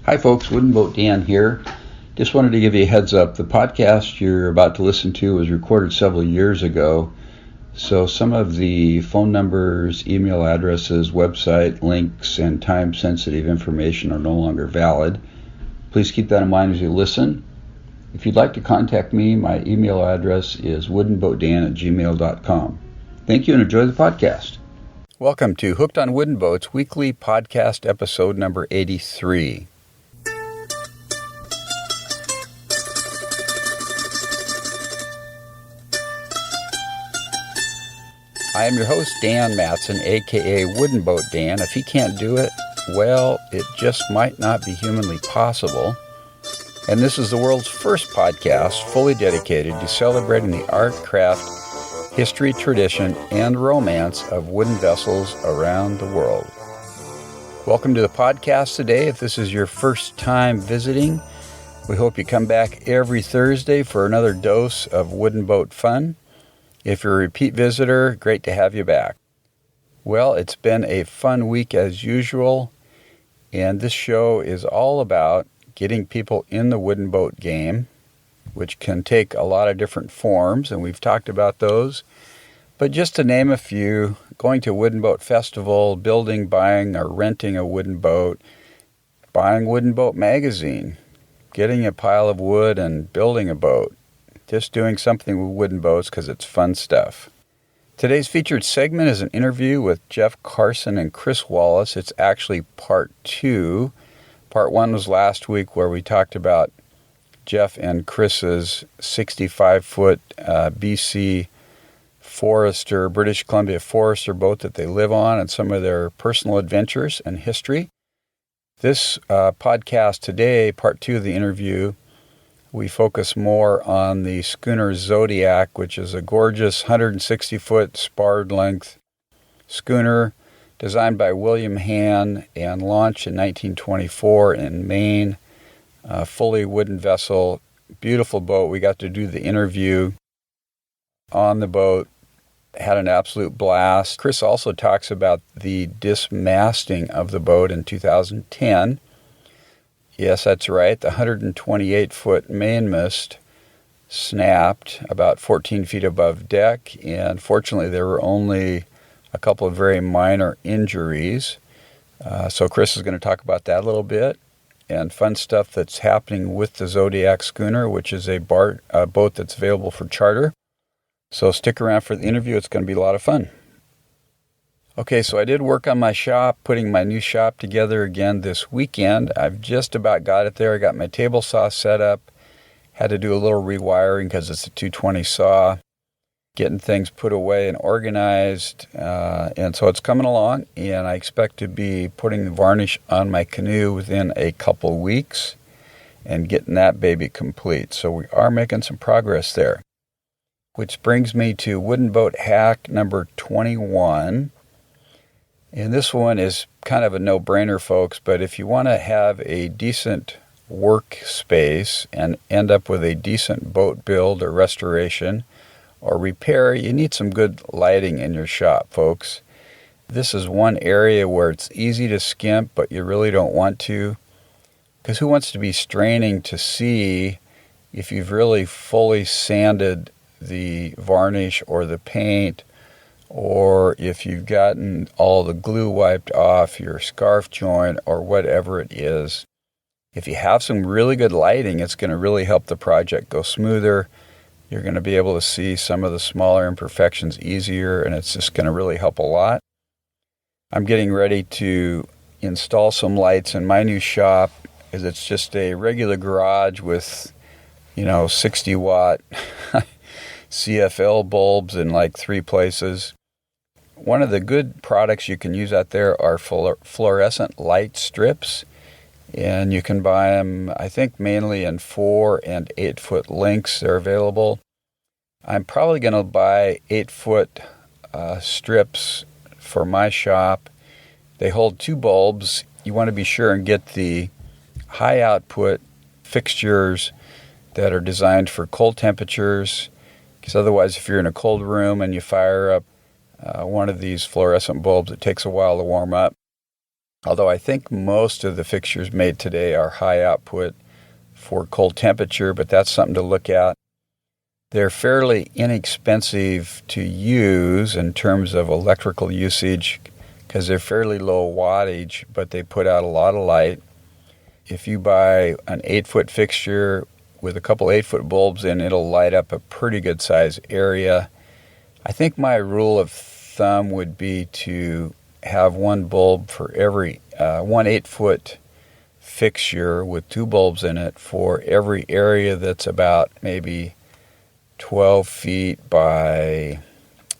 Hi folks, Wooden Boat Dan here. Just wanted to give you a heads up. The podcast you're about to listen to was recorded several years ago, so some of the phone numbers, email addresses, website links, and time-sensitive information are no longer valid. Please keep that in mind as you listen. If you'd like to contact me, my email address is woodenboatdan@gmail.com. Thank you and enjoy the podcast. Welcome to Hooked on Wooden Boats Weekly Podcast Episode number 83. I am your host, Dan Matson, a.k.a. Wooden Boat Dan. If he can't do it, well, it just might not be humanly possible. And this is the world's first podcast fully dedicated to celebrating the art, craft, history, tradition, and romance of wooden vessels around the world. Welcome to the podcast today. If this is your first time visiting, we hope you come back every Thursday for another dose of wooden boat fun. If you're a repeat visitor, great to have you back. Well, it's been a fun week as usual, and this show is all about getting people in the wooden boat game, which can take a lot of different forms, and we've talked about those. But just to name a few, going to a wooden boat festival, building, buying, or renting a wooden boat, buying Wooden Boat magazine, getting a pile of wood and building a boat, just doing something with wooden boats because it's fun stuff. Today's featured segment is an interview with Jeff Carson and Chris Wallace. It's actually part 2. Part 1 was last week where we talked about Jeff and Chris's 65-foot BC Forester, British Columbia Forester boat that they live on and some of their personal adventures and history. This podcast today, part 2 of the interview, we focus more on the Schooner Zodiac, which is a gorgeous 160-foot sparred length schooner designed by William Hann and launched in 1924 in Maine. Fully wooden vessel, beautiful boat. We got to do the interview on the boat, had an absolute blast. Chris also talks about the dismasting of the boat in 2010. Yes, that's right. The 128-foot mainmast snapped about 14 feet above deck, and fortunately there were only a couple of very minor injuries. So Chris is going to talk about that a little bit, and fun stuff that's happening with the Zodiac schooner, which is a boat that's available for charter. So stick around for the interview. It's going to be a lot of fun. Okay, so I did work on my shop, putting my new shop together again this weekend. I've just about got it there. I got my table saw set up. Had to do a little rewiring because it's a 220 saw. Getting things put away and organized. And so it's coming along, and I expect to be putting the varnish on my canoe within a couple weeks and getting that baby complete. So we are making some progress there. Which brings me to Wooden Boat Hack number 21. And this one is kind of a no-brainer, folks, but if you want to have a decent workspace and end up with a decent boat build or restoration or repair, you need some good lighting in your shop, folks. This is one area where it's easy to skimp, but you really don't want to, because who wants to be straining to see if you've really fully sanded the varnish or the paint, or if you've gotten all the glue wiped off your scarf joint or whatever it is. If you have some really good lighting, it's going to really help the project go smoother. You're going to be able to see some of the smaller imperfections easier, and it's just going to really help a lot. I'm getting ready to install some lights in my new shop, as it's just a regular garage with, 60-watt CFL bulbs in like 3 places. One of the good products you can use out there are fluorescent light strips, and you can buy them, I think, mainly in 4 and 8-foot lengths. They're available. I'm probably going to buy 8-foot strips for my shop. They hold 2 bulbs. You want to be sure and get the high output fixtures that are designed for cold temperatures, because otherwise if you're in a cold room and you fire up one of these fluorescent bulbs, it takes a while to warm up. Although I think most of the fixtures made today are high output for cold temperature, but that's something to look at. They're fairly inexpensive to use in terms of electrical usage because they're fairly low wattage, but they put out a lot of light. If you buy an 8-foot fixture with a couple 8-foot bulbs in, it'll light up a pretty good size area. I think my rule of thumb would be to have one bulb for every one 8-foot fixture with 2 bulbs in it for every area that's about maybe 12 feet by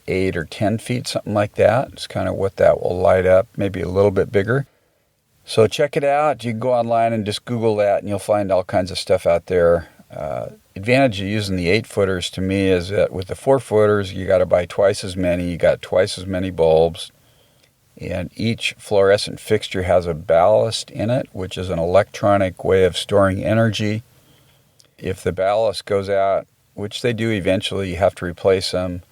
8 or 10 feet, something like that. It's kind of what that will light up, maybe a little bit bigger. So check it out. You can go online and just Google that, and you'll find all kinds of stuff out there. Advantage of using the 8-footers to me is that with the 4-footers, you got to buy twice as many. You got twice as many bulbs. And each fluorescent fixture has a ballast in it, which is an electronic way of storing energy. If the ballast goes out, which they do eventually, you have to replace them.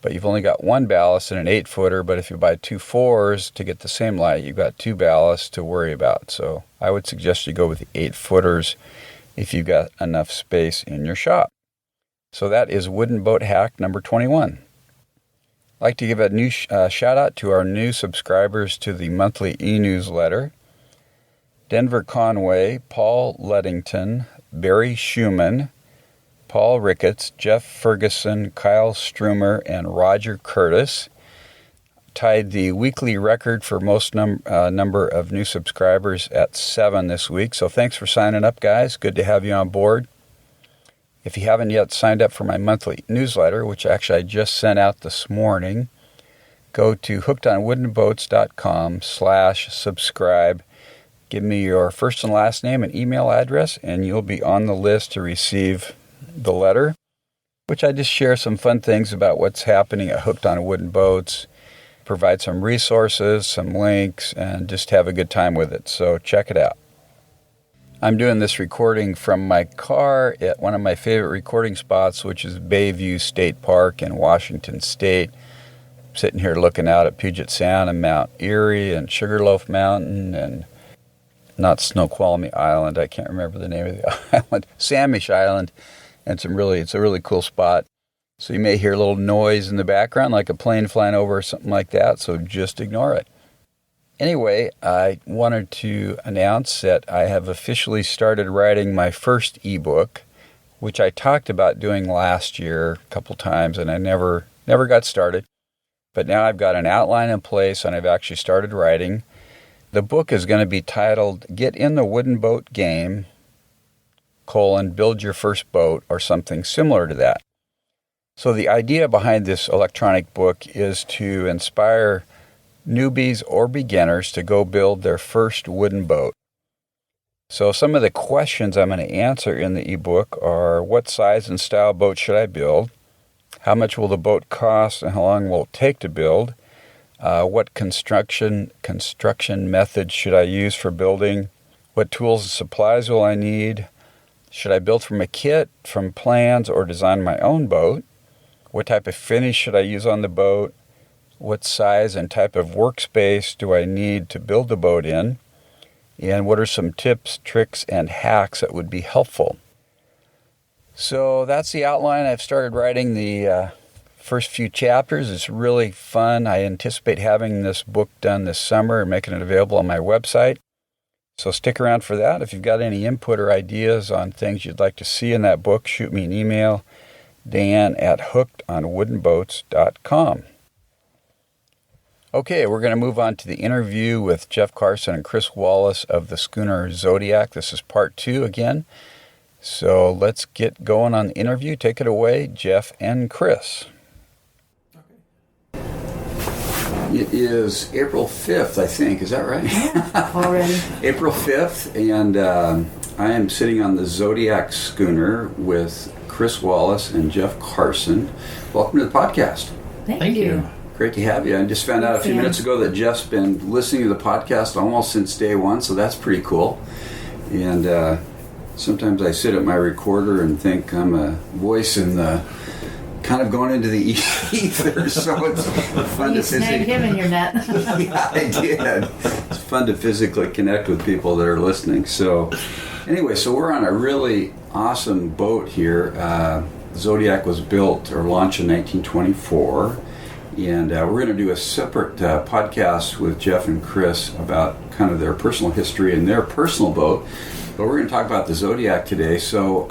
But you've only got one ballast in an 8-footer, but if you buy 2 4s to get the same light, you've got 2 ballasts to worry about. So I would suggest you go with the 8-footers if you've got enough space in your shop. So that is Wooden Boat Hack number 21. I'd like to give a new shout out to our new subscribers to the monthly e-newsletter. Denver Conway, Paul Luddington, Barry Schumann, Paul Ricketts, Jeff Ferguson, Kyle Strumer, and Roger Curtis tied the weekly record for most number of new subscribers at 7 this week. So thanks for signing up, guys. Good to have you on board. If you haven't yet signed up for my monthly newsletter, which actually I just sent out this morning, go to hookedonwoodenboats.com/subscribe. Give me your first and last name and email address, and you'll be on the list to receive the letter, which I just share some fun things about what's happening at Hooked on Wooden Boats, provide some resources, some links, and just have a good time with it. So check it out. I'm doing this recording from my car at one of my favorite recording spots, which is Bayview State Park in Washington State. I'm sitting here looking out at Puget Sound and Mount Erie and Sugarloaf Mountain and not Snoqualmie Island. I can't remember the name of the island. Samish Island. And it's a really cool spot. So you may hear a little noise in the background, like a plane flying over or something like that, so just ignore it. Anyway, I wanted to announce that I have officially started writing my first ebook, which I talked about doing last year a couple times, and I never got started. But now I've got an outline in place, and I've actually started writing. The book is going to be titled Get in the Wooden Boat Game, Build Your First Boat, or something similar to that. So the idea behind this electronic book is to inspire newbies or beginners to go build their first wooden boat. So some of the questions I'm going to answer in the ebook are: what size and style boat should I build? How much will the boat cost and how long will it take to build? What construction methods should I use for building? What tools and supplies will I need? Should I build from a kit, from plans, or design my own boat? What type of finish should I use on the boat? What size and type of workspace do I need to build the boat in? And what are some tips, tricks, and hacks that would be helpful? So that's the outline. I've started writing the first few chapters. It's really fun. I anticipate having this book done this summer and making it available on my website. So stick around for that. If you've got any input or ideas on things you'd like to see in that book, shoot me an email, dan@hookedonwoodenboats.com. Okay, we're going to move on to the interview with Jeff Carson and Chris Wallace of the Schooner Zodiac. This is part 2 again. So let's get going on the interview. Take it away, Jeff and Chris. It is April 5th, I think. Is that right? Yeah, already. April 5th, and I am sitting on the Zodiac schooner with Chris Wallace and Jeff Carson. Welcome to the podcast. Thank you. Great to have you. I just found out a few minutes ago that Jeff's been listening to the podcast almost since day one, so that's pretty cool. And sometimes I sit at my recorder and think I'm a voice in the kind of going into the ether, so it's fun You to snagged him in your net. Yeah, I did. It's fun to physically connect with people that are listening. So anyway, so we're on a really awesome boat here. Zodiac was built or launched in 1924, and we're going to do a separate podcast with Jeff and Chris about kind of their personal history and their personal boat. But we're going to talk about the Zodiac today. So,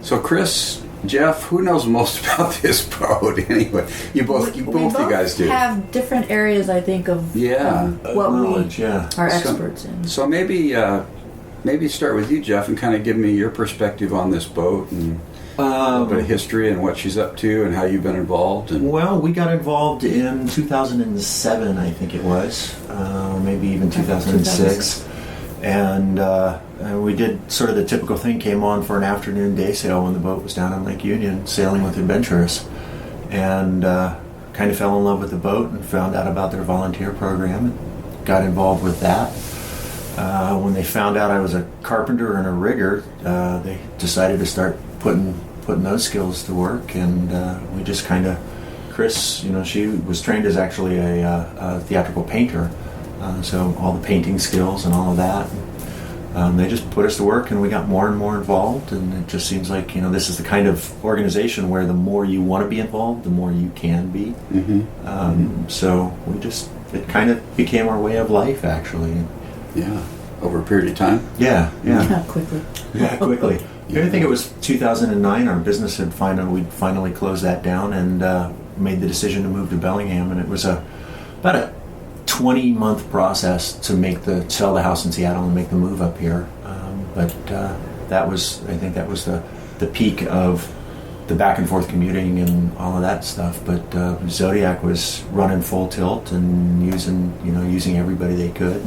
so Chris, Jeff, who knows most about this boat? Anyway, both you guys do. Have different areas, I think, of what knowledge, we are experts in. So maybe start with you, Jeff, and kind of give me your perspective on this boat and a little bit of history and what she's up to and how you've been involved. And well, we got involved in 2007, I think it was, maybe even 2006. And we did sort of the typical thing, came on for an afternoon day sail when the boat was down on Lake Union, sailing with adventurers. And kind of fell in love with the boat and found out about their volunteer program and got involved with that. When they found out I was a carpenter and a rigger, they decided to start putting those skills to work. And we just kind of, Chris, she was trained as actually a theatrical painter. So all the painting skills and all of that. They just put us to work, and we got more and more involved. And it just seems like this is the kind of organization where the more you want to be involved, the more you can be. Mm-hmm. So it kind of became our way of life, actually. Yeah, over a period of time. Yeah. Quickly. Yeah, quickly. I think it was 2009. Our business had finally closed that down and made the decision to move to Bellingham, and it was about a 20-month process to sell the house in Seattle and make the move up here. But I think that was the peak of the back and forth commuting and all of that stuff. But Zodiac was running full tilt and using everybody they could.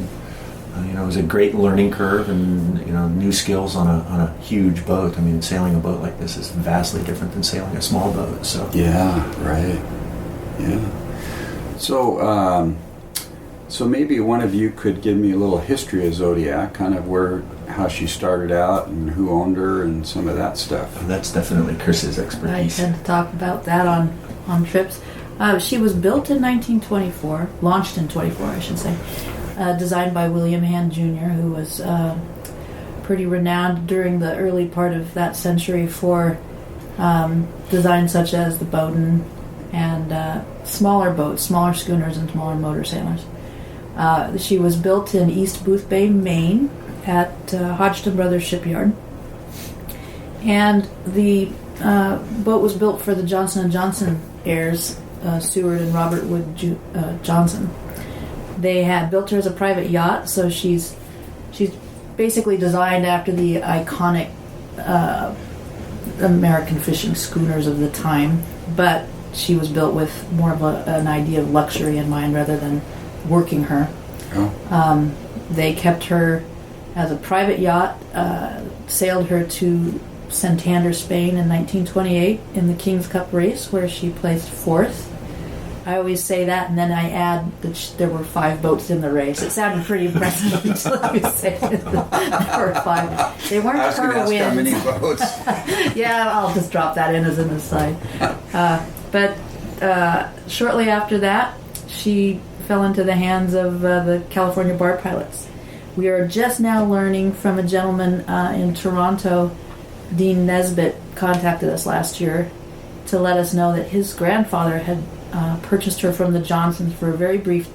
It was a great learning curve and new skills on a huge boat. I mean, sailing a boat like this is vastly different than sailing a small boat. So yeah, right. Yeah. So maybe one of you could give me a little history of Zodiac, kind of how she started out and who owned her and some of that stuff. That's definitely Chris's expertise. I tend to talk about that on trips. She was built in 1924, launched in 24, I should say. Designed by William Hand Jr., who was pretty renowned during the early part of that century for designs such as the Bowden and smaller boats, smaller schooners and smaller motor sailors. She was built in East Boothbay, Maine, at Hodgdon Brothers Shipyard. And the boat was built for the Johnson & Johnson heirs, Seward and Robert Wood Johnson. They had built her as a private yacht, so she's basically designed after the iconic American fishing schooners of the time, but she was built with more of an idea of luxury in mind rather than working her. Oh. They kept her as a private yacht, sailed her to Santander, Spain in 1928 in the King's Cup race, where she placed fourth. I always say that, and then I add that there were 5 boats in the race. It sounded pretty impressive until I say there were 5. They weren't her wins. How many boats? Yeah, I'll just drop that in as an aside. But shortly after that, she fell into the hands of the California bar pilots. We are just now learning from a gentleman in Toronto, Dean Nesbitt, contacted us last year to let us know that his grandfather had purchased her from the Johnsons for a very brief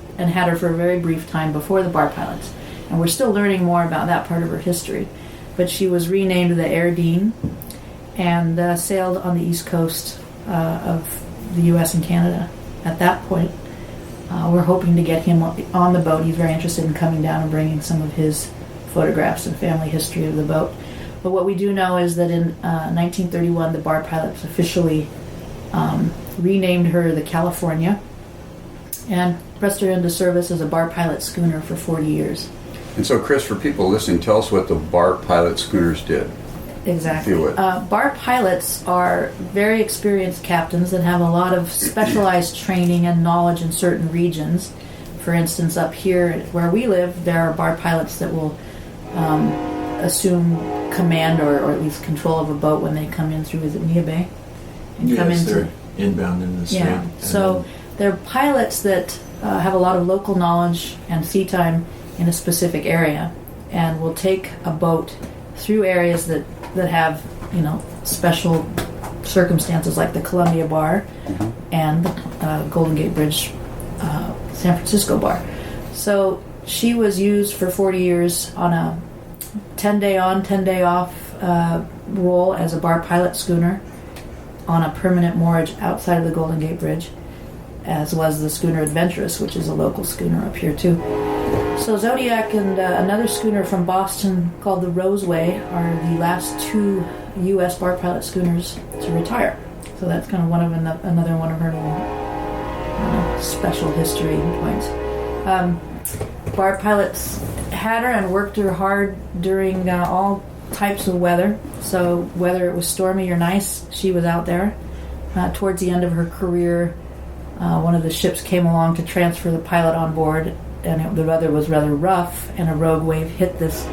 time before the bar pilots, and we're still learning more about that part of her history. But she was renamed the Air Dean and sailed on the east coast of the U.S. and Canada. At that point, we're hoping to get him on the boat. He's very interested in coming down and bringing some of his photographs and family history of the boat. But what we do know is that in 1931, the bar pilots officially renamed her the California and pressed her into service as a bar pilot schooner for 40 years. And so, Chris, for people listening, tell us what the bar pilot schooners did. Exactly. Bar pilots are very experienced captains that have a lot of specialized training and knowledge in certain regions. For instance, up here where we live, there are bar pilots that will assume command or at least control of a boat when they come in through Isitnia Bay. and come into. They're inbound in the stream. Yeah. So they're pilots that have a lot of local knowledge and sea time in a specific area, and will take a boat through areas that have special circumstances like the Columbia Bar and Golden Gate Bridge, San Francisco Bar. So she was used for 40 years on a 10-day on, 10-day off role as a bar pilot schooner on a permanent moorage outside of the Golden Gate Bridge, as was the schooner Adventurous, which is a local schooner up here too. So Zodiac and another schooner from Boston called the Roseway are the last two U.S. bar pilot schooners to retire. So that's kind of another one of her little special history points. Bar pilots had her and worked her hard during all types of weather. So whether it was stormy or nice, she was out there. Towards the end of her career, one of the ships came along to transfer the pilot on board, and the weather was rather rough, and a rogue wave hit this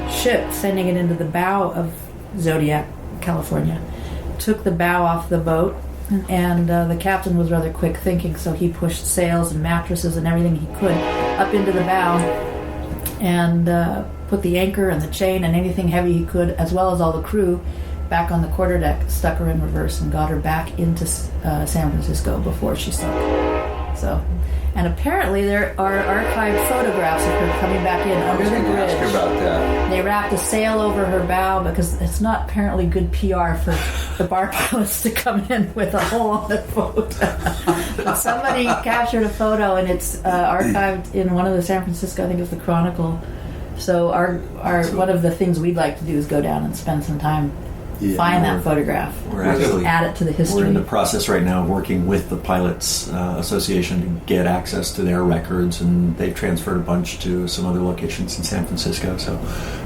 ship, sending it into the bow of Zodiac, California. Took the bow off the boat, and the captain was rather quick thinking, so he pushed sails and mattresses and everything he could up into the bow, and put the anchor and the chain and anything heavy he could, as well as all the crew, back on the quarterdeck, stuck her in reverse, and got her back into San Francisco before she sunk. So, and apparently there are archived photographs of her coming back in under the bridge. Ask you about that. They wrapped a sail over her bow because it's not apparently good PR for the bar pilots to come in with a hole on their boat. But somebody captured a photo, and it's archived in one of the San Francisco, I think it's the Chronicle. So our one of the things we'd like to do is go down and spend some time. Find that photograph. We're actually add it to the history. We're in the process right now of working with the Pilots Association to get access to their records, and they've transferred a bunch to some other locations in San Francisco. So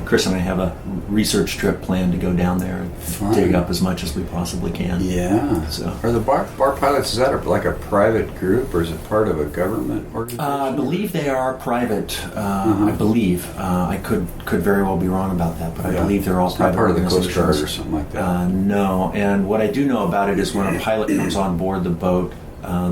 Chris and I have a research trip planned to go down there and dig up as much as we possibly can. Yeah. So are the bar pilots, is that like a private group, or is it part of a government organization? I believe they are private. I believe. I could very well be wrong about that, but I believe they're all it's private. Not part of the Coast organizations. Guard or something like that. No, and what I do know about it is when a pilot comes on board the boat,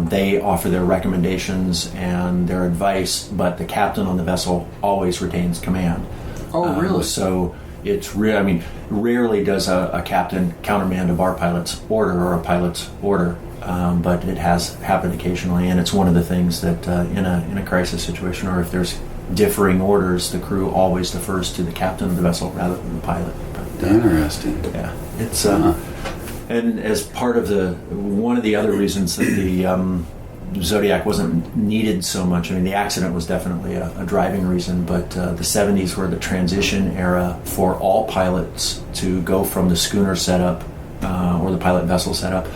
they offer their recommendations and their advice, but the captain on the vessel always retains command. Oh, really? So it's rarely does a captain countermand a bar pilot's order or a pilot's order, but it has happened occasionally, and it's one of the things that in a crisis situation, or if there's differing orders, the crew always defers to the captain of the vessel rather than the pilot. Interesting. Yeah, it's and as part of one of the other reasons that the Zodiac wasn't needed so much. I mean, the accident was definitely a driving reason, but the 70s were the transition era for all pilots to go from the schooner setup or the pilot vessel setup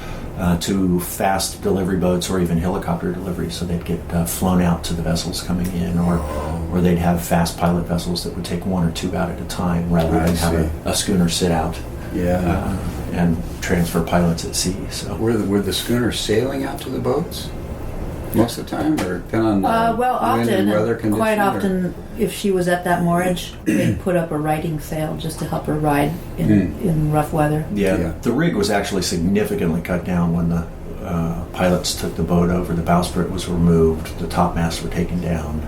to fast delivery boats or even helicopter delivery. So they'd get flown out to the vessels coming in, or they'd have fast pilot vessels that would take one or two out at a time rather than have a schooner sit out. Yeah. And transfer pilots at sea. So were the schooners sailing out to the boats most of the time, or depend on the wind often, and weather conditions? Quite often, if she was at that moorage, they'd put up a riding sail just to help her ride in rough weather. Yeah, the rig was actually significantly cut down when the pilots took the boat over. The bowsprit was removed, the topmasts were taken down,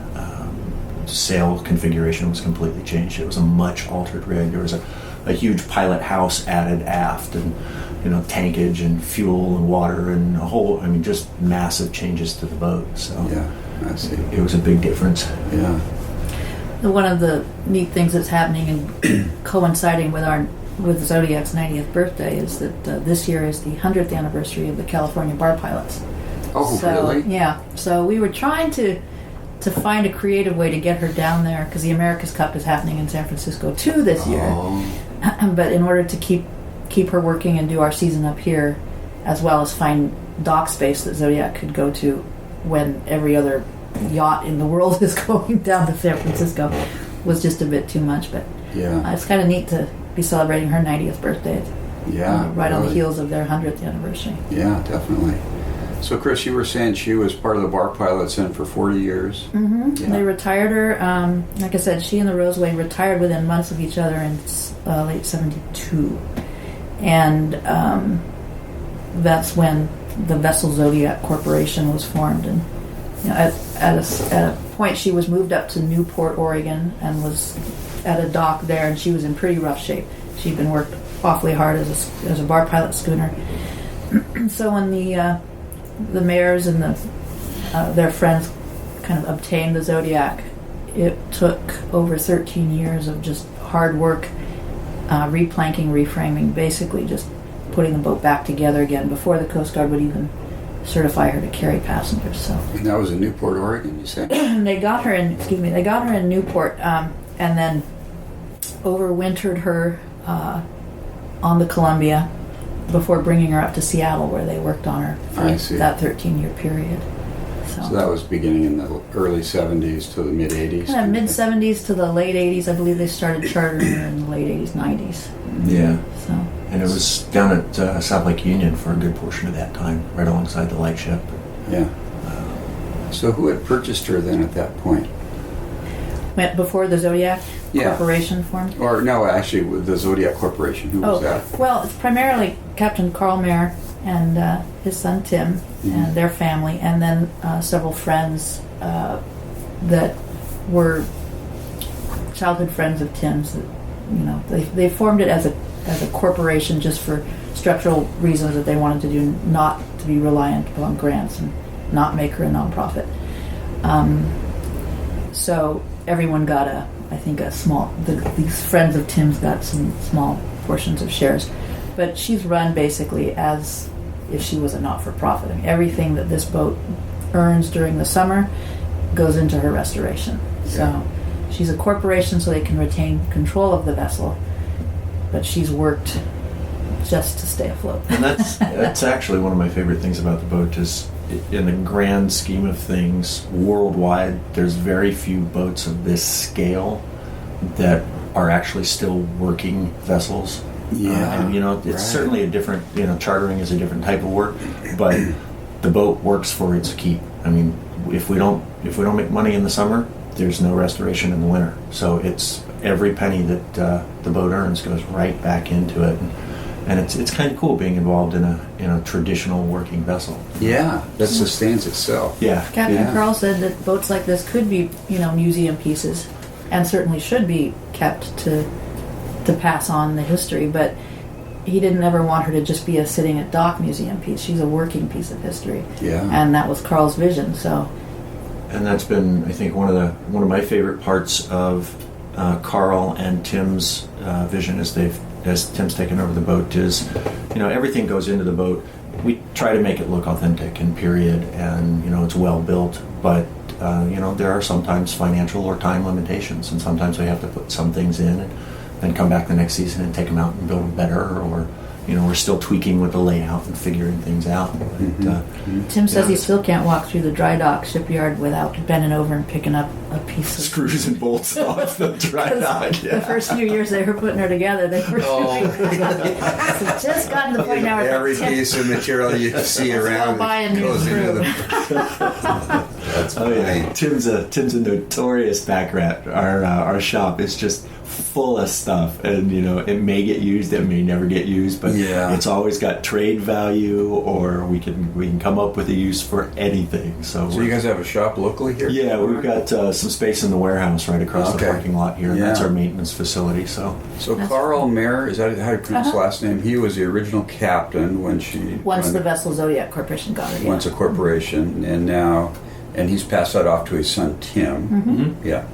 sail configuration was completely changed. It was a much altered rig. There was a huge pilot house added aft, and tankage and fuel and water and just massive changes to the boat. So yeah, I see. It was a big difference. Yeah. One of the neat things that's happening and coinciding with Zodiac's 90th birthday is that this year is the 100th anniversary of the California Bar Pilots. Oh, really? Yeah. So we were trying to find a creative way to get her down there, because the America's Cup is happening in San Francisco too this year. But in order to keep her working and do our season up here, as well as find dock space that Zodiac could go to when every other yacht in the world is going down to San Francisco, was just a bit too much. But it's kind of neat to be celebrating her 90th birthday. Right on the heels of their 100th anniversary. Yeah, definitely. So, Chris, you were saying she was part of the bar pilots in for 40 years. Mm-hmm. Yeah. They retired her. Like I said, she and the Roseway retired within months of each other in late '72. And that's when the Vessel Zodiac Corporation was formed. And at a point, she was moved up to Newport, Oregon, and was at a dock there, and she was in pretty rough shape. She'd been worked awfully hard as a bar pilot schooner. So when the mayors and their friends kind of obtained the Zodiac, it took over 13 years of just hard work, replanking, reframing, basically just putting the boat back together again before the Coast Guard would even certify her to carry passengers. So. And that was in Newport, Oregon, you said? They got her in Newport, and then overwintered her on the Columbia before bringing her up to Seattle, where they worked on her for that 13-year period. So that was beginning in the early 70s to the mid-80s? Kind of mid-70s to the late 80s. I believe they started chartering her in the late 80s, 90s. Yeah. So. And it was down at South Lake Union for a good portion of that time, right alongside the lightship. Yeah. So who had purchased her then at that point? Before the Zodiac Corporation formed? Or no, actually, with the Zodiac Corporation. Who was that? Well, it's primarily Captain Carl Mayer and his son Tim and their family, and then several friends that were childhood friends of Tim's. They formed it as a corporation just for structural reasons that they wanted to do, not to be reliant upon grants and not make her a nonprofit. So everyone got a small. These friends of Tim's got some small portions of shares, but she's run basically as if she was a not-for-profit. I mean, everything that this boat earns during the summer goes into her restoration. Yeah. So she's a corporation, so they can retain control of the vessel, but she's worked just to stay afloat. And that's actually one of my favorite things about the boat is, in the grand scheme of things, worldwide, there's very few boats of this scale that are actually still working vessels. Yeah, and it's certainly a different. Chartering is a different type of work, but the boat works for its keep. I mean, if we don't make money in the summer, there's no restoration in the winter. So it's every penny that the boat earns goes right back into it. And it's kind of cool being involved in a traditional working vessel. Yeah, that sustains itself. Yeah. Captain Carl said that boats like this could be, museum pieces, and certainly should be kept to pass on the history. But he didn't ever want her to just be a sitting at dock museum piece. She's a working piece of history. Yeah. And that was Carl's vision. So. And that's been, I think, one of my favorite parts of Carl and Tim's vision as Tim's taken over the boat is, everything goes into the boat. We try to make it look authentic and period, and it's well built. But there are sometimes financial or time limitations, and sometimes we have to put some things in and then come back the next season and take them out and build them better, or we're still tweaking with the layout and figuring things out. But, Tim says he still can't walk through the dry dock shipyard without bending over and picking up a piece of screws and bolts off the dry dock. Yeah. The first few years they were putting her together, they were so just gotten to the point now where every piece of material you see around goes into the. That's funny. Yeah. Tim's a notorious back rat. Our shop is just full of stuff, and it may get used, it may never get used, but it's always got trade value, or we can come up with a use for anything. So you guys have a shop locally here? Yeah, we've got some space in the warehouse right across the parking lot here, and that's our maintenance facility. So Carl Mayer, is that how you pronounce his last name? He was the original captain once the Vessel Zodiac Corporation got it. Once a corporation, and he's passed that off to his son Tim. Mm-hmm. Yeah.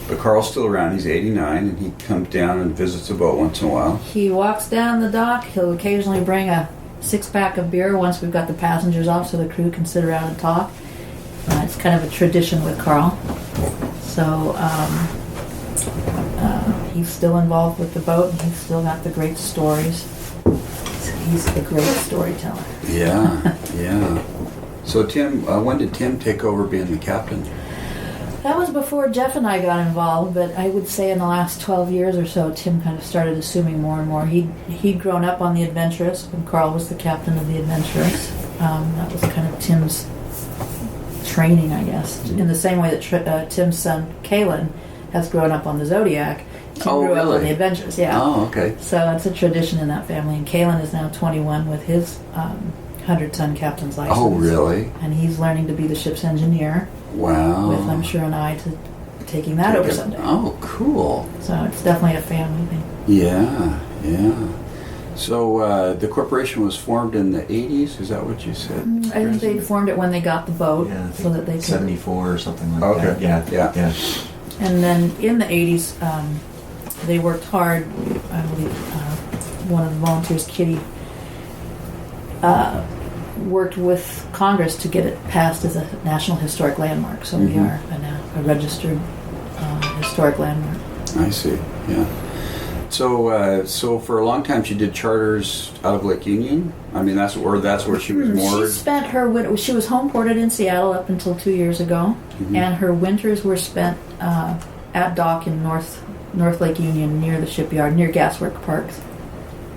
But Carl's still around. He's 89, and he comes down and visits the boat once in a while. He walks down the dock. He'll occasionally bring a 6-pack of beer once we've got the passengers off, so the crew can sit around and talk. It's kind of a tradition with Carl. So he's still involved with the boat, and he's still got the great stories. He's a great storyteller. Yeah. So Tim, when did Tim take over being the captain? That was before Jeff and I got involved, but I would say in the last 12 years or so, Tim kind of started assuming more and more. He'd grown up on the Adventurous when Carl was the captain of the Adventurous. That was kind of Tim's training, I guess. In the same way that Tim's son, Kalen, has grown up on the Zodiac. Tim grew up on the Adventurous, yeah. Oh, okay. So it's a tradition in that family. And Kalen is now 21 with his 100-ton captain's license. Oh, really? And he's learning to be the ship's engineer. Wow. With, I'm sure, an eye to taking that over someday. Oh, cool. So it's definitely a family thing. Yeah, yeah. So the corporation was formed in the 80s, is that what you said? I think they formed it when they got the boat, Yeah, so that they could... 74 or something like Okay. that. Yeah. And then in the 80s, they worked hard. I believe one of the volunteers, Kitty, worked with Congress to get it passed as a National Historic Landmark. So we are a registered historic landmark. I see, yeah. So for a long time she did charters out of Lake Union? I mean, that's where she was moored? She spent she was home ported in Seattle up until 2 years ago, and her winters were spent at dock in North Lake Union near the shipyard, near Gaswork Parks.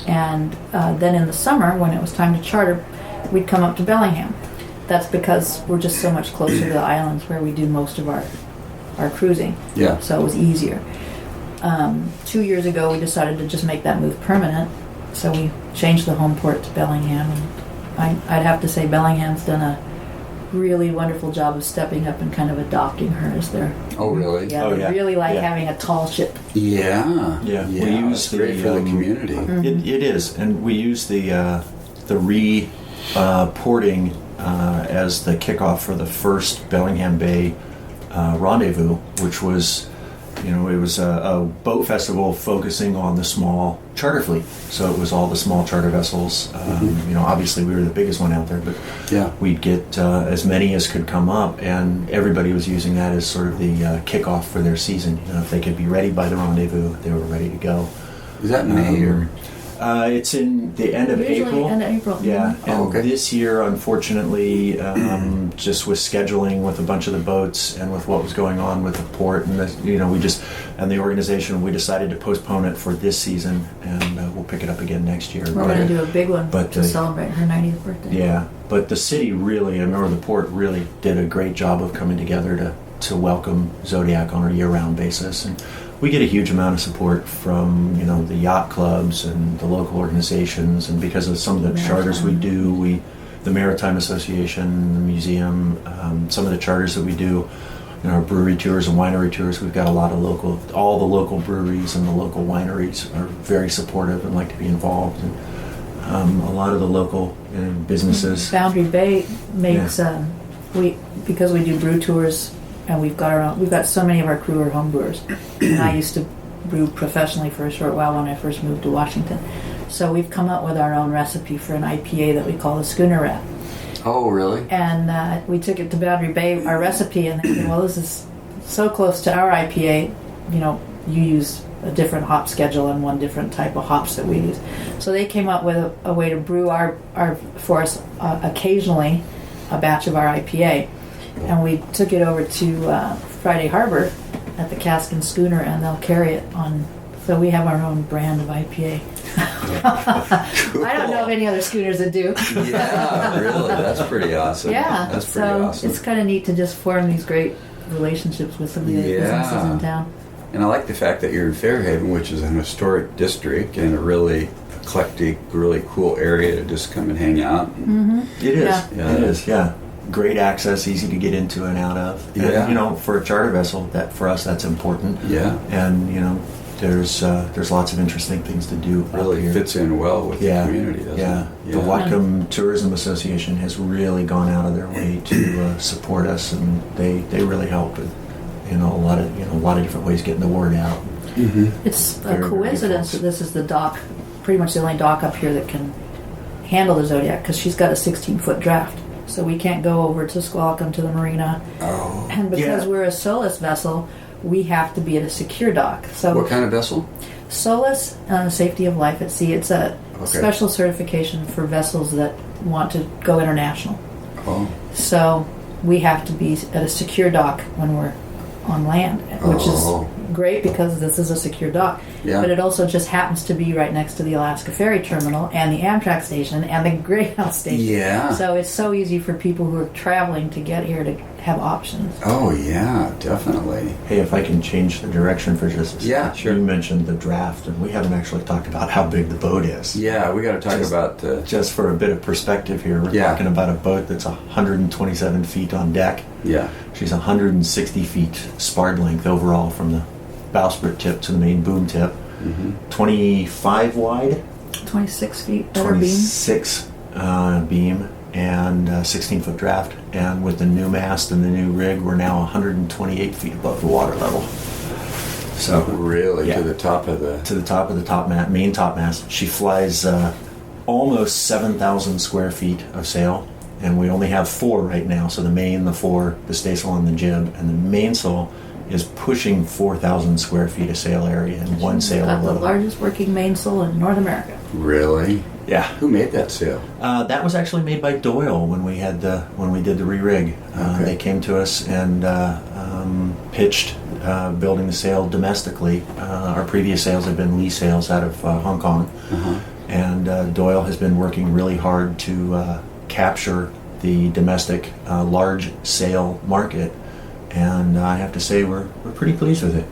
And then in the summer, when it was time to charter, we'd come up to Bellingham. That's because we're just so much closer to the islands where we do most of our cruising. Yeah. So it was easier. 2 years ago, we decided to just make that move permanent. So we changed the home port to Bellingham. And I'd have to say Bellingham's done a really wonderful job of stepping up and kind of adopting her as their... Oh, really? Yeah, they really like having a tall ship. Yeah. Yeah. We use great for the community. It is, and we use the porting as the kickoff for the first Bellingham Bay rendezvous, which was, it was a boat festival focusing on the small charter fleet. So it was all the small charter vessels. Obviously we were the biggest one out there, but we'd get as many as could come up, and everybody was using that as sort of the kickoff for their season. If they could be ready by the rendezvous, they were ready to go. Is that May or? It's in the end of Usually April. end of April. Yeah, and okay. This year, unfortunately, just with scheduling with a bunch of the boats and with what was going on with the port and and the organization, we decided to postpone it for this season, and we'll pick it up again next year. We're going to do a big one but, to celebrate her 90th birthday. Yeah, but the city really, or the port really, did a great job of coming together to welcome Zodiac on a year-round basis, and we get a huge amount of support from the yacht clubs and the local organizations, and because of some of the charters we do, the Maritime Association, the museum, some of the charters that we do, our brewery tours and winery tours, we've got all the local breweries and the local wineries are very supportive and like to be involved, and a lot of the local businesses. Boundary Bay makes because we do brew tours. And we've got so many of our crew are home brewers. And I used to brew professionally for a short while when I first moved to Washington. So we've come up with our own recipe for an IPA that we call the Schooner Wrap. Oh, really? And we took it to Boundary Bay, our recipe, and they said, well, this is so close to our IPA, you use a different hop schedule and one different type of hops that we use. So they came up with a way to brew for us occasionally a batch of our IPA. And we took it over to Friday Harbor at the Cask and Schooner, and they'll carry it on. So we have our own brand of IPA. Cool. I don't know of any other schooners that do. Yeah, really. That's pretty awesome. Yeah, that's pretty awesome. It's kind of neat to just form these great relationships with some of the other businesses in town. And I like the fact that you're in Fairhaven, which is an historic district and a really eclectic, really cool area to just come and hang out. Mm-hmm. It is. Yeah. It is. Yeah. Great access, easy to get into and out of. Yeah. And, for a charter vessel, that for us that's important. Yeah. And there's lots of interesting things to do. Really here. fits in well with the community, doesn't it? Yeah. The Whatcom Tourism Association has really gone out of their way to support us, and they really help with a lot of different ways getting the word out. Mm-hmm. It's a coincidence that this is the dock, pretty much the only dock up here that can handle the Zodiac, because she's got a 16-foot draft. So we can't go over to Squalicum to the marina. Oh. And because we're a SOLAS vessel, we have to be at a secure dock. So what kind of vessel? SOLAS, Safety of Life at Sea. It's a special certification for vessels that want to go international. Oh. So we have to be at a secure dock when we're on land, which is great because this is a secure dock. Yeah. But it also just happens to be right next to the Alaska Ferry Terminal and the Amtrak station and the Greyhound station. Yeah. So it's so easy for people who are traveling to get here to have options. Oh, yeah, definitely. Hey, if I can change the direction for just a second. Yeah, sure. You mentioned the draft, and we haven't actually talked about how big the boat is. Yeah, we got to talk about the... Just for a bit of perspective here, we're talking about a boat that's 127 feet on deck. Yeah. She's 160 feet sparred length overall from the bowsprit tip to the main boom tip. 25 wide. 26 feet better beam. 26 beam and 16-foot draft. And with the new mast and the new rig, we're now 128 feet above the water level. So really, to the top of the... To the top of the main top mast. She flies almost 7,000 square feet of sail. And we only have 4 right now. So the main, the fore, the staysail, and the jib. And the mainsail is pushing 4,000 square feet of sail area in one sail Got alone. the largest working mainsail in North America. Really? Yeah. Who made that sail? That was actually made by Doyle when we did the re-rig. Okay. They came to us and pitched building the sail domestically. Our previous sails had been lee sails out of Hong Kong, and Doyle has been working really hard to capture the domestic large sail market. And I have to say we're pretty pleased with it.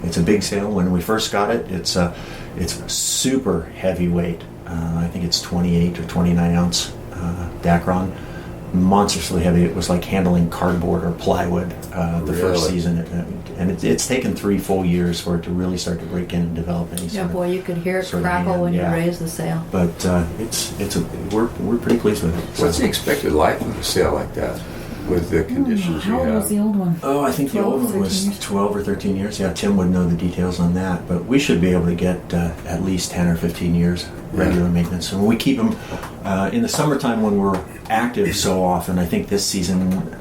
It's a big sail. When we first got it, it's super heavyweight. I think it's 28 or 29 ounce Dacron. Monstrously heavy. It was like handling cardboard or plywood the first season. And it's taken 3 full years for it to really start to break in and develop any Yeah, boy, you could hear it sort of crackle hand, when yeah. you raise the sail. But we're pretty pleased with it. What's the expected life of a sail like that with the conditions you How old have? was the old one? Oh, I think the 12, old one 13 was years? 12 or 13 years. Yeah, Tim would know the details on that. But we should be able to get at least 10 or 15 years regular maintenance. And we keep them in the summertime when we're active so often. I think this season,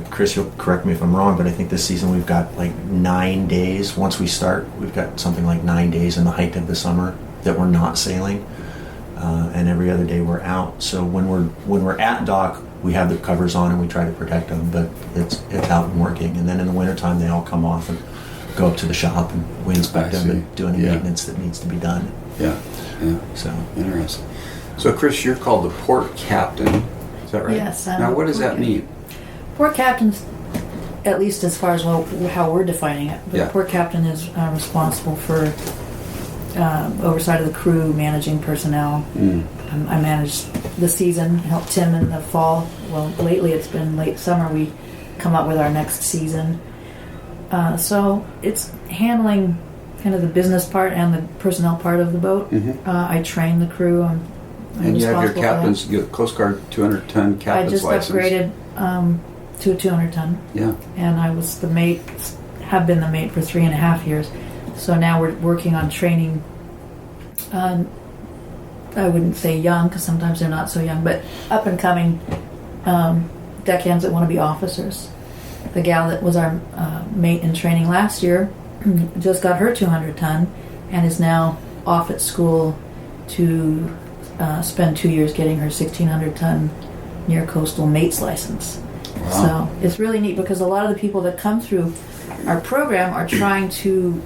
Chris, you'll correct me if I'm wrong, but I think this season we've got like 9 days. Once we start, we've got something like 9 days in the height of the summer that we're not sailing. And every other day we're out. So when we're at dock, we have the covers on and we try to protect them, but it's out and working. And then in the wintertime, they all come off and go up to the shop and we inspect them and do any maintenance that needs to be done. Yeah. So Interesting. So, Chris, you're called the port captain. Is that right? Yes. Now, what does that mean? Port captain's, at least as far as how we're defining it, but port captain is responsible for oversight of the crew, managing personnel. I manage the season, help Tim in the fall. Well, lately it's been late summer. We come up with our next season. So it's handling kind of the business part and the personnel part of the boat. I train the crew. I'm And you have your responsible for captain's, you get Coast Guard 200-ton captain's I just license. upgraded to a 200-ton. Yeah. And I was the mate, have been the mate for 3.5 years. So now we're working on training. I wouldn't say young, because sometimes they're not so young, but up and coming deckhands that want to be officers. The gal that was our mate in training last year just got her 200-ton and is now off at school to spend 2 years getting her 1,600-ton near coastal mate's license. Wow. So it's really neat because a lot of the people that come through our program are trying to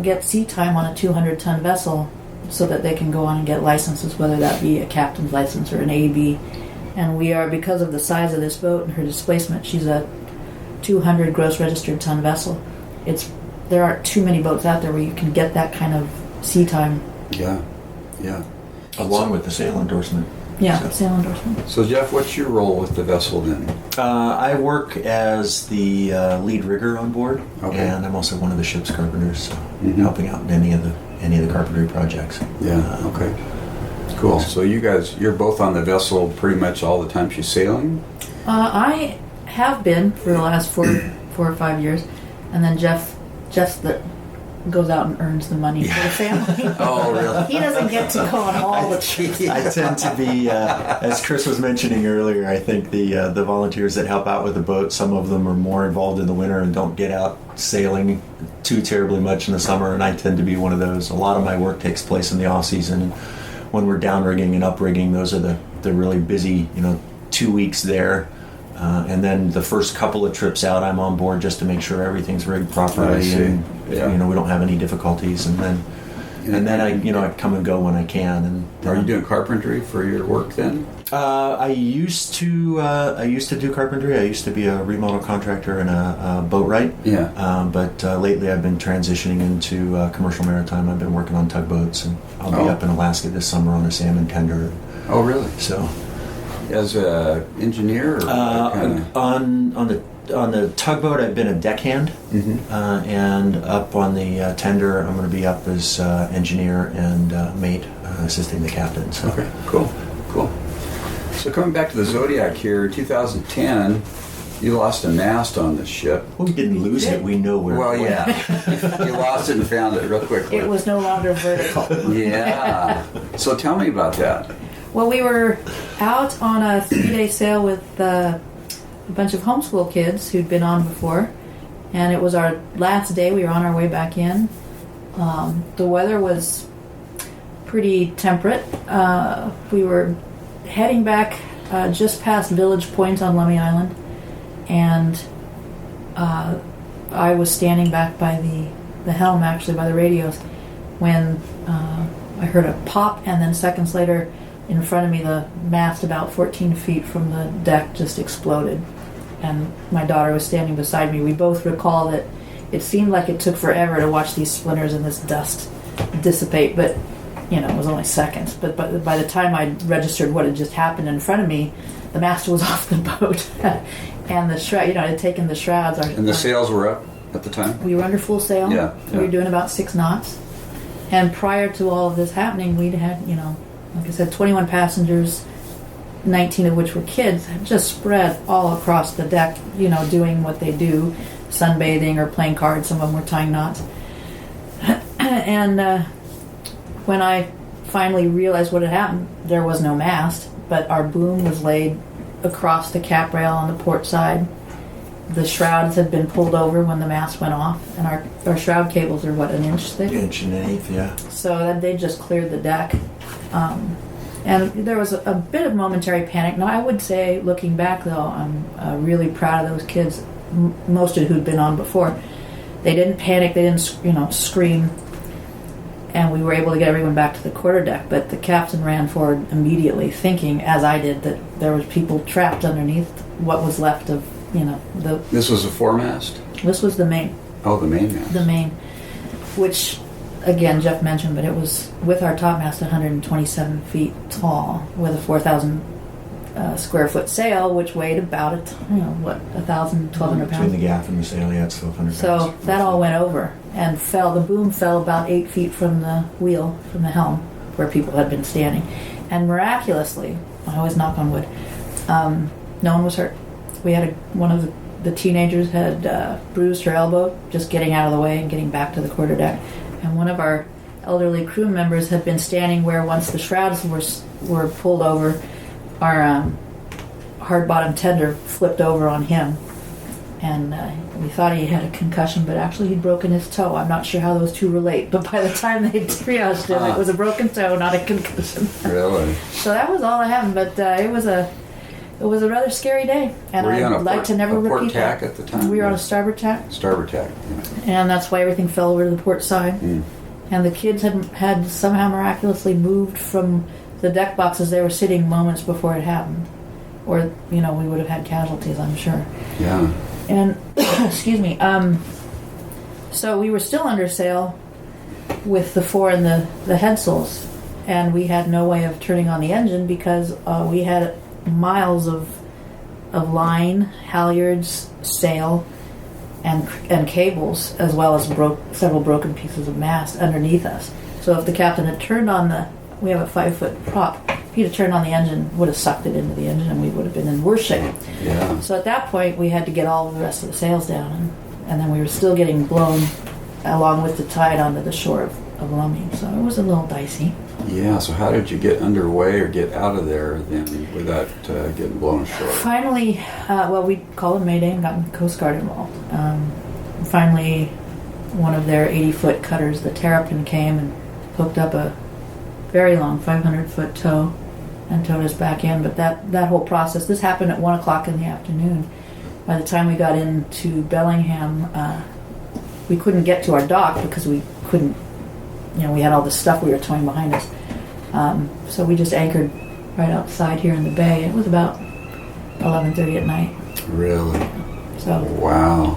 get sea time on a 200-ton vessel so that they can go on and get licenses, whether that be a captain's license or an AB. And we are, because of the size of this boat and her displacement, she's a 200 gross registered ton vessel. There aren't too many boats out there where you can get that kind of sea time. Yeah. along with the sail endorsement. Yeah, sail endorsement. So Jeff, what's your role with the vessel then? I work as the lead rigger on board, and I'm also one of the ship's carpenters, so helping out in any of the carpentry projects. Yeah. Okay. Cool. So you're both on the vessel pretty much all the time she's sailing? I have been for the last 4 or 5 years, and then Jeff that goes out and earns the money for the family. Oh, really? He doesn't get to go on all the trips. I tend to be, as Chris was mentioning earlier, I think the volunteers that help out with the boat, some of them are more involved in the winter and don't get out sailing too terribly much in the summer, and I tend to be one of those. A lot of my work takes place in the off season, and when we're down rigging and up rigging, those are the really busy, 2 weeks there. And then the first couple of trips out, I'm on board just to make sure everything's rigged properly, I see. and Yeah. we don't have any difficulties. And then I come and go when I can. And Are you doing carpentry for your work then? I used to do carpentry. I used to be a remodel contractor and a boatwright. Yeah. But lately I've been transitioning into commercial maritime. I've been working on tugboats, and I'll be up in Alaska this summer on a salmon tender. Oh, really? So, As a engineer, or kinda? on the tugboat, I've been a deckhand, and up on the tender, I'm going to be up as engineer and mate, assisting the captain. So. Okay, cool. So coming back to the Zodiac here, 2010, you lost a mast on the ship. Well, we didn't lose it. We know where. Well, it went. yeah, you lost it and found it real quickly. It was no longer vertical. Yeah. So tell me about that. Well, we were out on a 3-day sail with a bunch of homeschool kids who'd been on before, and it was our last day. We were on our way back in. The weather was pretty temperate. We were heading back just past Village Point on Lummi Island, and I was standing back by the helm, actually by the radios, when I heard a pop, and then seconds later, in front of me, the mast about 14 feet from the deck just exploded, and my daughter was standing beside me. We both recall that it seemed like it took forever to watch these splinters and this dust dissipate, but it was only seconds. But by the time I registered what had just happened in front of me, the mast was off the boat, and the shroud, it had taken the shrouds. And the sails were up at the time? We were under full sail. Yeah. We were doing about 6 knots. And prior to all of this happening, we'd had, like I said, 21 passengers, 19 of which were kids, just spread all across the deck, doing what they do, sunbathing or playing cards. Some of them were tying knots. And when I finally realized what had happened, there was no mast, but our boom was laid across the cap rail on the port side. The shrouds had been pulled over when the mast went off, and our shroud cables are, an inch thick? Inch and an eighth, yeah. So that they just cleared the deck. And there was a bit of momentary panic. Now, I would say, looking back, though, I'm really proud of those kids, most of who'd been on before. They didn't panic, they didn't, scream, and we were able to get everyone back to the quarterdeck. But the captain ran forward immediately, thinking, as I did, that there was people trapped underneath what was left of, the... This was a foremast? This was the main. Oh, the main mast. The main, which... Again, Jeff mentioned, but it was with our topmast 127 feet tall with a 4,000 square foot sail, which weighed about 1,000, 1,200 pounds. Between the gaff and the sail, yeah, it's 1,200 pounds. So that all went over and fell. The boom fell about 8 feet from the wheel, from the helm, where people had been standing. And miraculously, I always knock on wood, no one was hurt. We had one of the teenagers had bruised her elbow just getting out of the way and getting back to the quarterdeck. And one of our elderly crew members had been standing where, once the shrouds were pulled over, our hard-bottom tender flipped over on him. And we thought he had a concussion, but actually he'd broken his toe. I'm not sure how those two relate, but by the time they triaged him, it was a broken toe, not a concussion. Really? So that was all that happened, but it was a rather scary day. And I'd like to never repeat port tack that. at the time? We were on a starboard tack. Starboard tack, yeah. And that's why everything fell over to the port side. And the kids had somehow miraculously moved from the deck boxes they were sitting moments before it happened. Or, we would have had casualties, I'm sure. Yeah. And, excuse me, so we were still under sail with the fore and the headsails. And we had no way of turning on the engine because we had miles of line, halyards, sail, and cables, as well as several broken pieces of mast underneath us. So if the captain had turned on we have a 5-foot prop, if he'd have turned on the engine, would have sucked it into the engine, and we would have been in worse shape. Yeah. So at that point, we had to get all the rest of the sails down, and then we were still getting blown along with the tide onto the shore of Lummi. So it was a little dicey. Yeah, so how did you get underway or get out of there then without getting blown ashore? Finally, we called a mayday and got the Coast Guard involved. Finally, one of their 80-foot cutters, the Terrapin, came and hooked up a very long 500-foot tow and towed us back in. But that whole process, this happened at 1 o'clock in the afternoon. By the time we got into Bellingham, we couldn't get to our dock because we couldn't, we had all this stuff we were towing behind us. So we just anchored right outside here in the bay. It was about 11:30 at night. Really? So wow.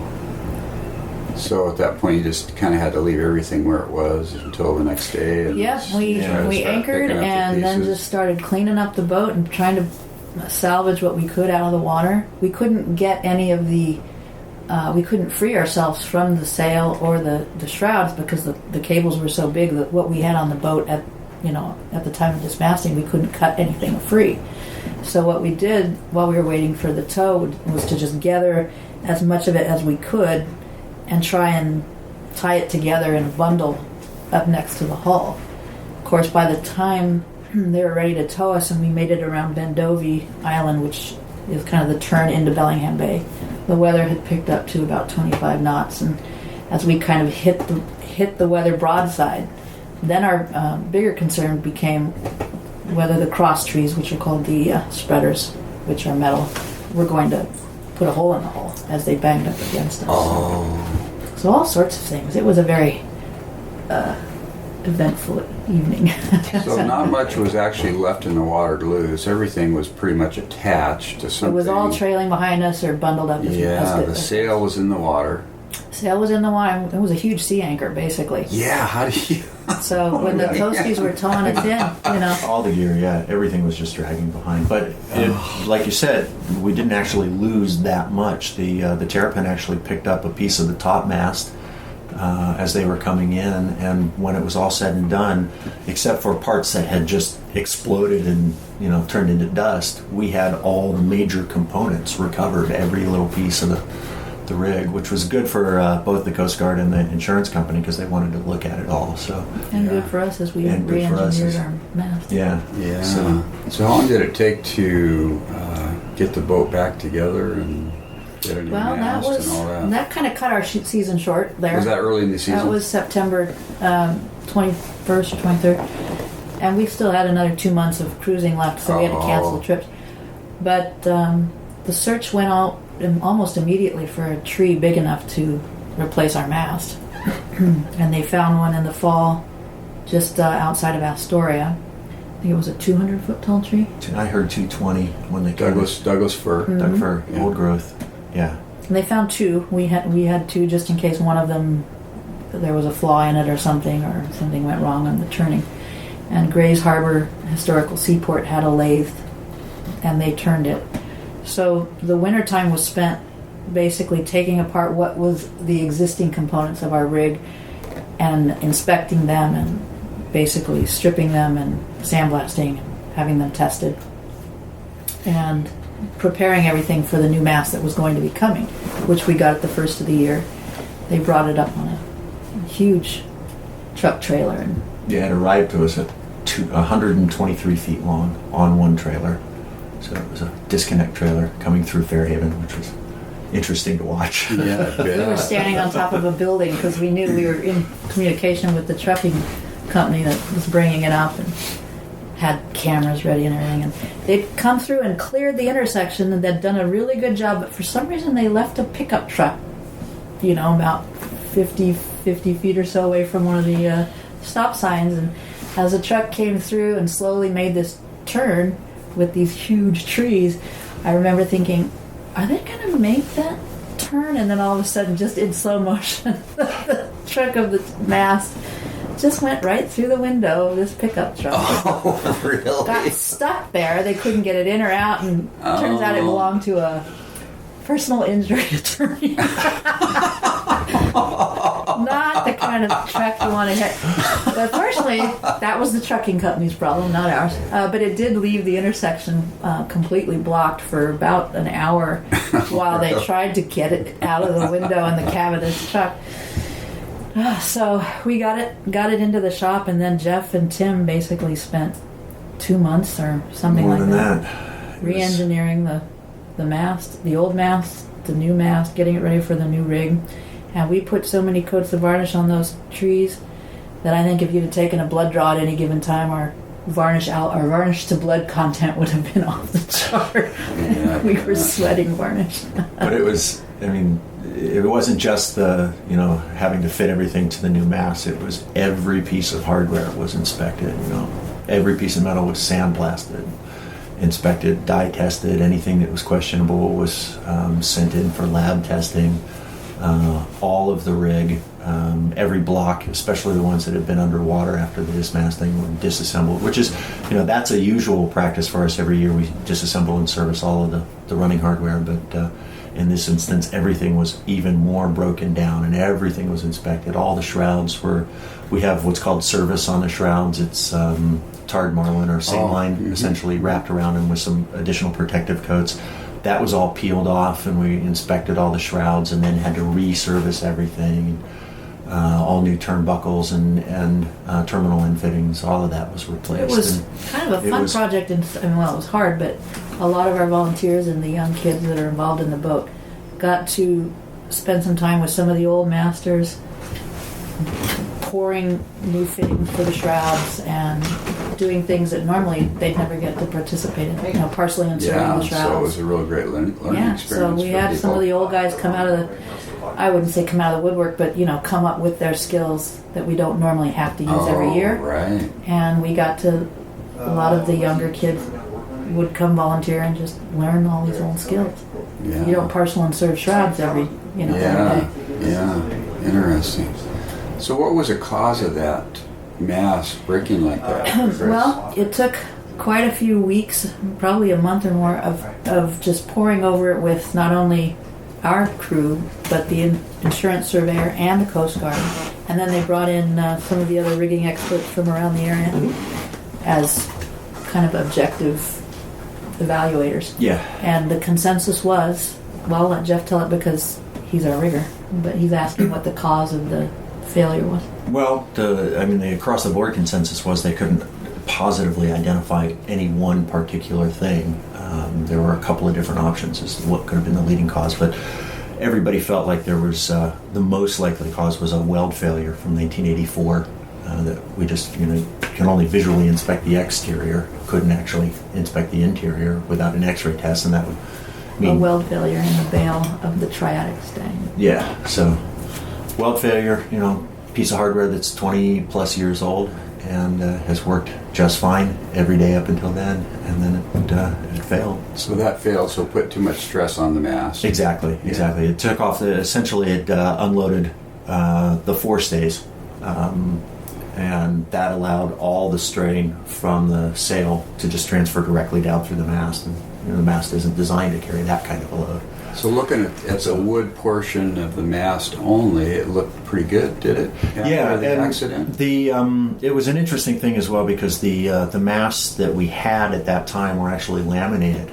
So at that point, you just kind of had to leave everything where it was until the next day. And we anchored and then just started cleaning up the boat and trying to salvage what we could out of the water. We couldn't get any of the we couldn't free ourselves from the sail or the shrouds because the cables were so big that what we had on the boat at the time of dismasting, we couldn't cut anything free. So what we did while we were waiting for the tow was to just gather as much of it as we could and try and tie it together in a bundle up next to the hull. Of course, by the time they were ready to tow us and we made it around Bendovi Island, which is kind of the turn into Bellingham Bay, the weather had picked up to about 25 knots, and as we kind of hit the weather broadside, then our bigger concern became whether the cross trees, which are called the spreaders, which are metal, were going to put a hole in the hull as they banged up against us. Oh. So all sorts of things. It was a very eventful evening. So not much was actually left in the water to lose. Everything was pretty much attached to something. It was all trailing behind us or bundled up. The sail was in the water. Sail was in the water. It was a huge sea anchor, basically. Yeah, how do you... So when the toasties were towing us in, all the gear, everything was just dragging behind. But like you said, we didn't actually lose that much. The terrapin actually picked up a piece of the topmast as they were coming in, and when it was all said and done, except for parts that had just exploded and turned into dust, we had all the major components recovered, every little piece of the rig, which was good for both the Coast Guard and the insurance company because they wanted to look at it all. And good for us as we re-engineered our mast. Yeah. So how long did it take to get the boat back together and get a new mast and all that? That kind of cut our season short there. Was that early in the season? That was September 21st or 23rd. And we still had another 2 months of cruising left, so we had to cancel the trips. But the search went out almost immediately for a tree big enough to replace our mast. And they found one in the fall just outside of Astoria. I think it was a 200-foot tall tree. I heard 220 when they Douglas fir. Doug fir, old growth. Yeah. And they found two. We had two just in case one of them, there was a flaw in it or something went wrong on the turning. And Grays Harbor Historical Seaport had a lathe, and they turned it. So the winter time was spent basically taking apart what was the existing components of our rig and inspecting them and basically stripping them and sandblasting and having them tested and preparing everything for the new mast that was going to be coming, which we got at the first of the year. They brought it up on a huge truck trailer. And it arrived to us at 123 feet long on one trailer. So it was a disconnect trailer coming through Fairhaven, which was interesting to watch. Yeah, we were standing on top of a building because we knew we were in communication with the trucking company that was bringing it up and had cameras ready and everything. And they'd come through and cleared the intersection, and they'd done a really good job. But for some reason, they left a pickup truck, about 50 feet or so away from one of the stop signs. And as the truck came through and slowly made this turn with these huge trees, I remember thinking, are they going to make that turn? And then all of a sudden, just in slow motion, the truck of the mast just went right through the window of this pickup truck. Oh, really? Got stuck there. They couldn't get it in or out, and turns out it belonged to a personal injury attorney. Not the kind of truck you want to hit. But fortunately, that was the trucking company's problem, not ours. But it did leave the intersection completely blocked for about an hour while they tried to get it out of the window in the cab of this truck. So we got it into the shop, and then Jeff and Tim basically spent 2 months or something More like than that re-engineering the mast, the old mast, the new mast, getting it ready for the new rig. And we put so many coats of varnish on those trees that I think if you'd have taken a blood draw at any given time, our varnish out, our varnish to blood content would have been off the chart. Yeah, We were sweating varnish. But it was, I mean, it wasn't just the, having to fit everything to the new mast. It was every piece of hardware was inspected, Every piece of metal was sandblasted, inspected, dye tested. Anything that was questionable was sent in for lab testing. All of the rig, every block, especially the ones that had been underwater after the dismasting, were disassembled, which is, that's a usual practice for us. Every year we disassemble and service all of the running hardware, but in this instance, everything was even more broken down and everything was inspected. All the shrouds we have what's called service on the shrouds. It's tarred marlin or seine line, essentially wrapped around them with some additional protective coats. That was all peeled off, and we inspected all the shrouds and then had to reservice everything. All new turnbuckles and terminal end fittings, all of that was replaced. It was kind of a fun project, and it was hard, but a lot of our volunteers and the young kids that are involved in the boat got to spend some time with some of the old masters, pouring new fittings for the shrouds and doing things that normally they'd never get to participate in, parceling and serving the shrouds. So it was a real great learning experience. So we had some of the old guys come out of I wouldn't say come out of the woodwork, but come up with their skills that we don't normally have to use every year. Right. And we got to, a lot of the younger kids would come volunteer and just learn all these old skills. Yeah. You don't parcel and serve shrouds every day. Yeah, interesting. So what was the cause of that mast breaking like that? Well, it took quite a few weeks, probably a month or more, of just pouring over it with not only our crew, but the insurance surveyor and the Coast Guard. And then they brought in some of the other rigging experts from around the area as kind of objective evaluators. Yeah. And the consensus was, well, I'll let Jeff tell it because he's our rigger, but he's asking what the cause of the failure was. Well, the across-the-board consensus was they couldn't positively identify any one particular thing. There were a couple of different options as to what could have been the leading cause, but everybody felt like there was the most likely cause was a weld failure from 1984 that we just can only visually inspect the exterior, couldn't actually inspect the interior without an X-ray test, and that would mean a weld failure in the bail of the triadic stang. Yeah, so weld failure, piece of hardware that's 20 plus years old and has worked just fine every day up until then, and then it failed. So that failed, so put too much stress on the mast. Exactly. It took off essentially it unloaded the forestays, and that allowed all the strain from the sail to just transfer directly down through the mast, and the mast isn't designed to carry that kind of a load. So looking at the wood portion of the mast only, it looked pretty good, did it? Yeah, the and accident. It was an interesting thing as well because the masts that we had at that time were actually laminated.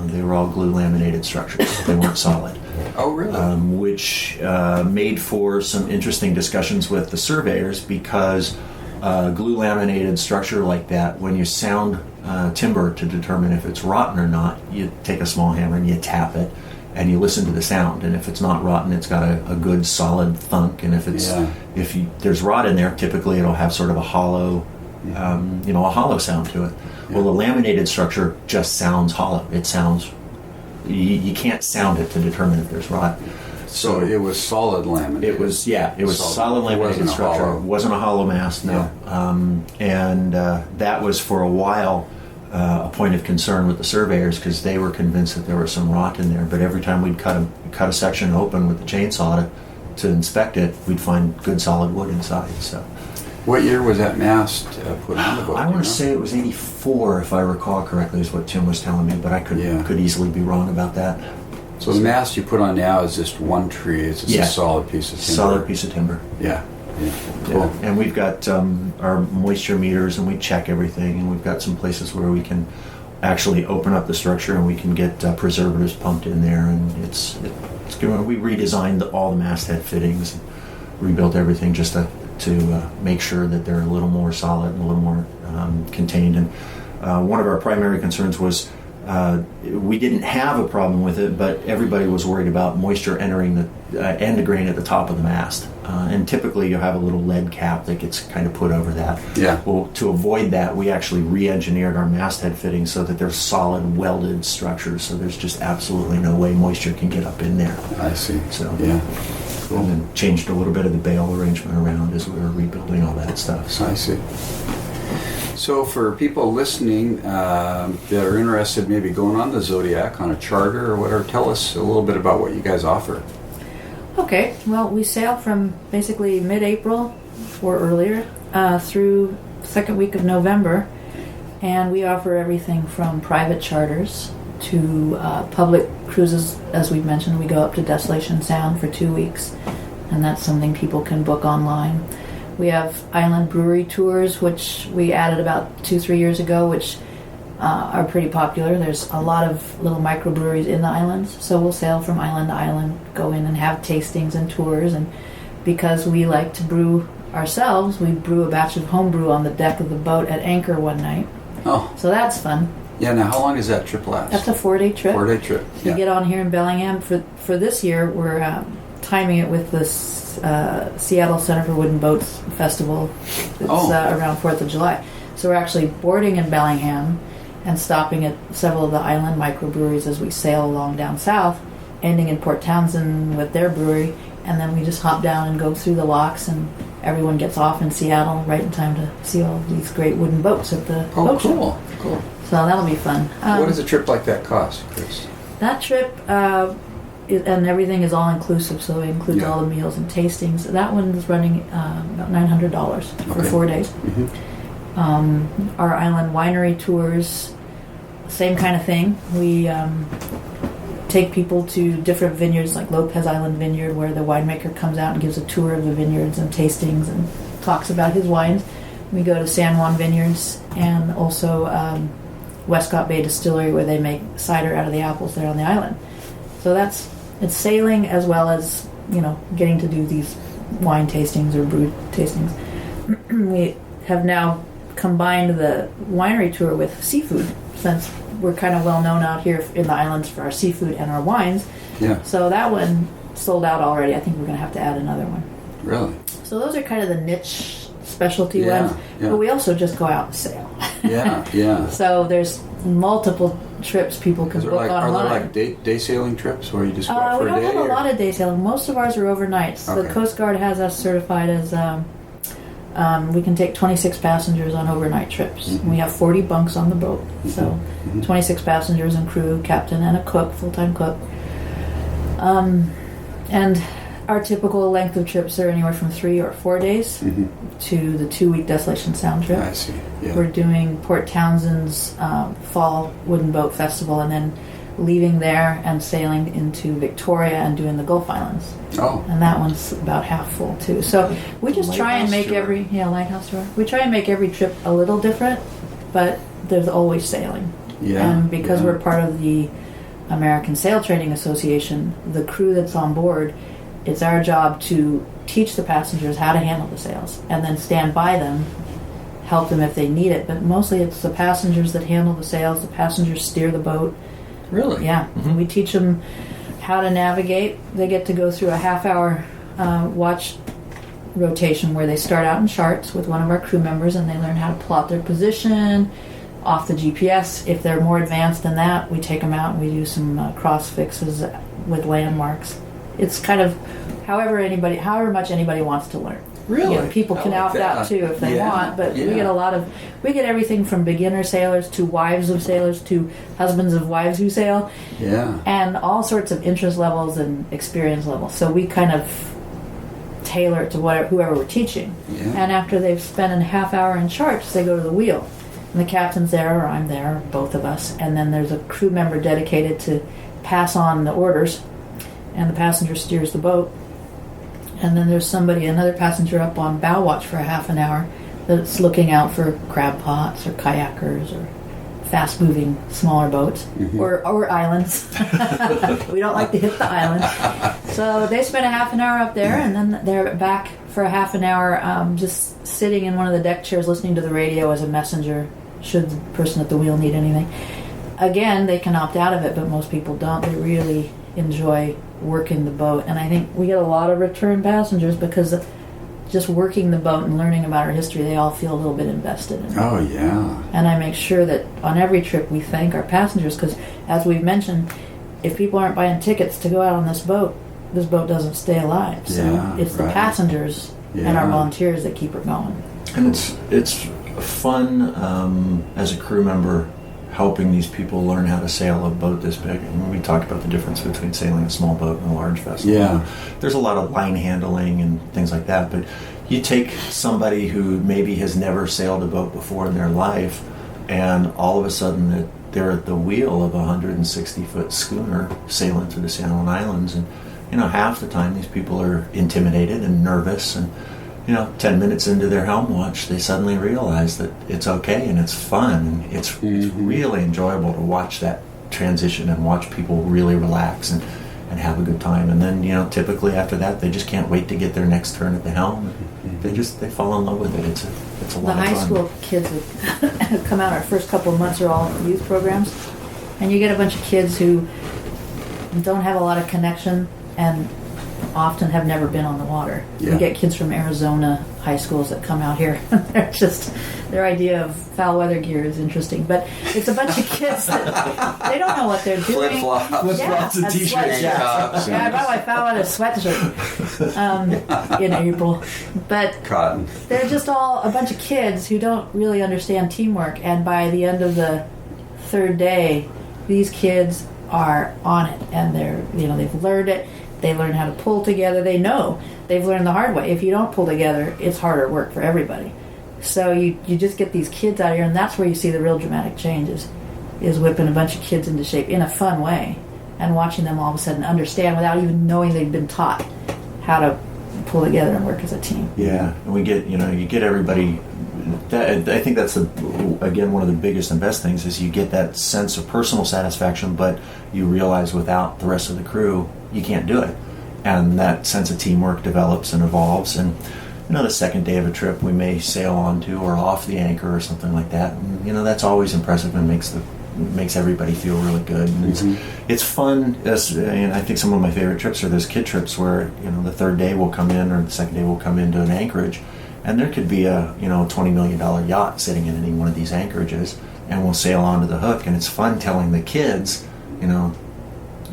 They were all glue laminated structures. They weren't solid. Oh, really? Which made for some interesting discussions with the surveyors because glue laminated structure like that, when you sound timber to determine if it's rotten or not, you take a small hammer and you tap it. And you listen to the sound, and if it's not rotten, it's got a good solid thunk. And if there's rot in there, typically it'll have sort of a hollow, a hollow sound to it. Yeah. Well, the laminated structure just sounds hollow. It sounds you can't sound it to determine if there's rot. So it was solid laminated. It was solid laminated structure. It wasn't a hollow mast, no. Yeah. That was for a while. A point of concern with the surveyors because they were convinced that there was some rot in there. But every time we'd cut a section open with the chainsaw to inspect it, we'd find good solid wood inside. So, what year was that mast put on the boat? I want to say it was 84, if I recall correctly, is what Tim was telling me. But I could easily be wrong about that. So the mast you put on now is just one tree. It's just a solid piece of timber. Solid piece of timber. Yeah. Cool. Yeah. And we've got our moisture meters, and we check everything, and we've got some places where we can actually open up the structure and we can get preservatives pumped in there, and it's good. We redesigned all the masthead fittings, and rebuilt everything just to make sure that they're a little more solid and a little more contained. And one of our primary concerns was we didn't have a problem with it, but everybody was worried about moisture entering end grain at the top of the mast. And typically you'll have a little lead cap that gets kind of put over that. Yeah. Well, to avoid that, we actually re-engineered our masthead fittings so that they're solid welded structures, so there's just absolutely no way moisture can get up in there. I see. So yeah. And then changed a little bit of the bail arrangement around as we were rebuilding all that stuff. So. I see. So for people listening that are interested maybe going on the Zodiac on a charter or whatever, tell us a little bit about what you guys offer. Okay, well, we sail from basically mid-April or earlier through second week of November, and we offer everything from private charters to public cruises. As we've mentioned, we go up to Desolation Sound for 2 weeks, and that's something people can book online. We have island brewery tours, which we added about 2-3 years ago, which are pretty popular. There's a lot of little microbreweries in the islands, so we'll sail from island to island, go in and have tastings and tours. And because we like to brew ourselves, we brew a batch of homebrew on the deck of the boat at anchor one night. Oh. So that's fun. Yeah, now how long does that trip last? That's a 4-day trip. 4-day trip. We Yeah. get on here in Bellingham. For this year, we're timing it with the Seattle Center for Wooden Boats Festival. It's around 4th of July. So we're actually boarding in Bellingham and stopping at several of the island microbreweries as we sail along down south, ending in Port Townsend with their brewery, and then we just hop down and go through the locks, and everyone gets off in Seattle right in time to see all of these great wooden boats at the boat show. Cool. Cool. So that'll be fun. What does a trip like that cost, Chris? That trip, and everything is all inclusive, so it includes all the meals and tastings. That one's running about $900 for 4 days. Mm-hmm. Our island winery tours, same kind of thing. We take people to different vineyards, like Lopez Island Vineyard, where the winemaker comes out and gives a tour of the vineyards and tastings and talks about his wines. We go to San Juan Vineyards and also Westcott Bay Distillery, where they make cider out of the apples there on the island. So it's sailing as well as, getting to do these wine tastings or brew tastings. We have now combined the winery tour with seafood, since we're kind of well known out here in the islands for our seafood and our wines. Yeah. So that one sold out already. I think we're going to have to add another one. Really? So those are kind of the niche specialty ones. Yeah. But we also just go out and sail. Yeah. So there's multiple trips people can book online. Are there day sailing trips where you just go out for a day? We don't have a lot of day sailing. Most of ours are overnights. Okay. The Coast Guard has us certified as we can take 26 passengers on overnight trips. Mm-hmm. We have 40 bunks on the boat. Mm-hmm. So Mm-hmm. 26 passengers and crew, captain, and a cook, full-time cook. And our typical length of trips are anywhere from 3 or 4 days to the 2-week Desolation Sound trip. I see. Yeah. We're doing Port Townsend's Fall Wooden Boat Festival, and then leaving there and sailing into Victoria and doing the Gulf Islands. Oh. And that one's about half full too. So we just try and make lighthouse tour. We try and make every trip a little different, but there's always sailing. Yeah. And because we're part of the American Sail Training Association, the crew that's on board, it's our job to teach the passengers how to handle the sails and then stand by them, help them if they need it. But mostly it's the passengers that handle the sails, the passengers steer the boat. Really? Yeah. Mm-hmm. We teach them how to navigate. They get to go through a half-hour watch rotation where they start out in charts with one of our crew members, and they learn how to plot their position off the GPS. If they're more advanced than that, we take them out and we do some cross fixes with landmarks. It's kind of however much anybody wants to learn. Really? People can opt out too if they want, but we get everything from beginner sailors to wives of sailors to husbands of wives who sail. Yeah. And all sorts of interest levels and experience levels. So we kind of tailor it to whoever we're teaching. Yeah. And after they've spent a half hour in charts, they go to the wheel. And the captain's there, or I'm there, both of us. And then there's a crew member dedicated to pass on the orders, and the passenger steers the boat. And then there's another passenger up on bow watch for a half an hour that's looking out for crab pots or kayakers or fast-moving smaller boats or islands. We don't like to hit the island. So they spend a half an hour up there, and then they're back for a half an hour just sitting in one of the deck chairs listening to the radio as a messenger should the person at the wheel need anything. Again, they can opt out of it, but most people don't. They really enjoy working the boat. And I think we get a lot of return passengers because just working the boat and learning about our history, they all feel a little bit invested in it. Oh, yeah. And I make sure that on every trip we thank our passengers because, as we've mentioned, if people aren't buying tickets to go out on this boat doesn't stay alive. So it's the passengers and our volunteers that keep her going. And it's fun as a crew member helping these people learn how to sail a boat this big. And we talked about the difference between sailing a small boat and a large vessel. Yeah. There's a lot of line handling and things like that, but you take somebody who maybe has never sailed a boat before in their life, and all of a sudden they're at the wheel of a 160-foot schooner sailing through the San Juan Islands, and half the time these people are intimidated and nervous, and 10 minutes into their helm watch, they suddenly realize that it's okay and it's fun, and it's really enjoyable to watch that transition and watch people really relax and have a good time. And then, typically after that, they just can't wait to get their next turn at the helm. They fall in love with it. It's a lot of fun. The high school kids that come out our first couple of months are all youth programs, and you get a bunch of kids who don't have a lot of connection and often have never been on the water. Yeah. We get kids from Arizona high schools that come out here. They're just, their idea of foul weather gear is interesting, but it's a bunch of kids that they don't know what they're doing. Flip-flops and a t-shirts. sweatshirt. Yeah, I brought my foul weather sweatshirt in April. But Cotton. they're just all a bunch of kids who don't really understand teamwork, and by the end of the third day, these kids are on it, and they've learned it. They learn how to pull together. They know. They've learned the hard way. If you don't pull together, it's harder work for everybody. So you just get these kids out here, and that's where you see the real dramatic changes, is whipping a bunch of kids into shape in a fun way and watching them all of a sudden understand without even knowing they've been taught how to pull together and work as a team. Yeah, and we get, you get everybody. I think that's again one of the biggest and best things is you get that sense of personal satisfaction, but you realize without the rest of the crew, you can't do it, and that sense of teamwork develops and evolves. And the second day of a trip, we may sail onto or off the anchor or something like that. And, that's always impressive and makes everybody feel really good. And it's fun. And I think some of my favorite trips are those kid trips where the third day we'll come in or the second day we'll come into an anchorage, and there could be a $20 million yacht sitting in any one of these anchorages, and we'll sail onto the hook, and it's fun telling the kids,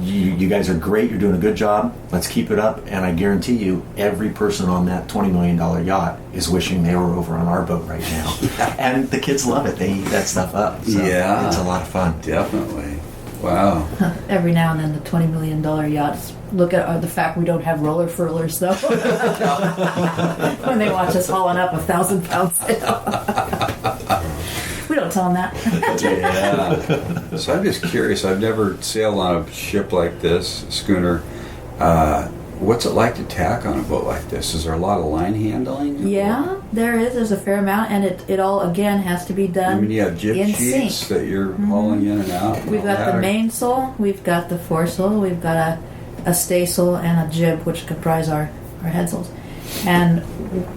you guys are great, you're doing a good job, let's keep it up, and I guarantee you every person on that $20 million yacht is wishing they were over on our boat right now. And the kids love it. They eat that stuff up. So it's a lot of fun. Definitely. Wow. Every now and then the $20 million yachts look at the fact we don't have roller furlers, though. When they watch us hauling up 1,000 pounds sail. We don't tell them that. Yeah. So I'm just curious. I've never sailed on a ship like this, schooner. What's it like to tack on a boat like this? Is there a lot of line handling? Yeah, there is. There's a fair amount, and it all, again, has to be done you have jib in sheets sync. that you're hauling in and out. We've got the mainsail, we've got the foresail, we've got a staysail and a jib, which comprise our headsails. And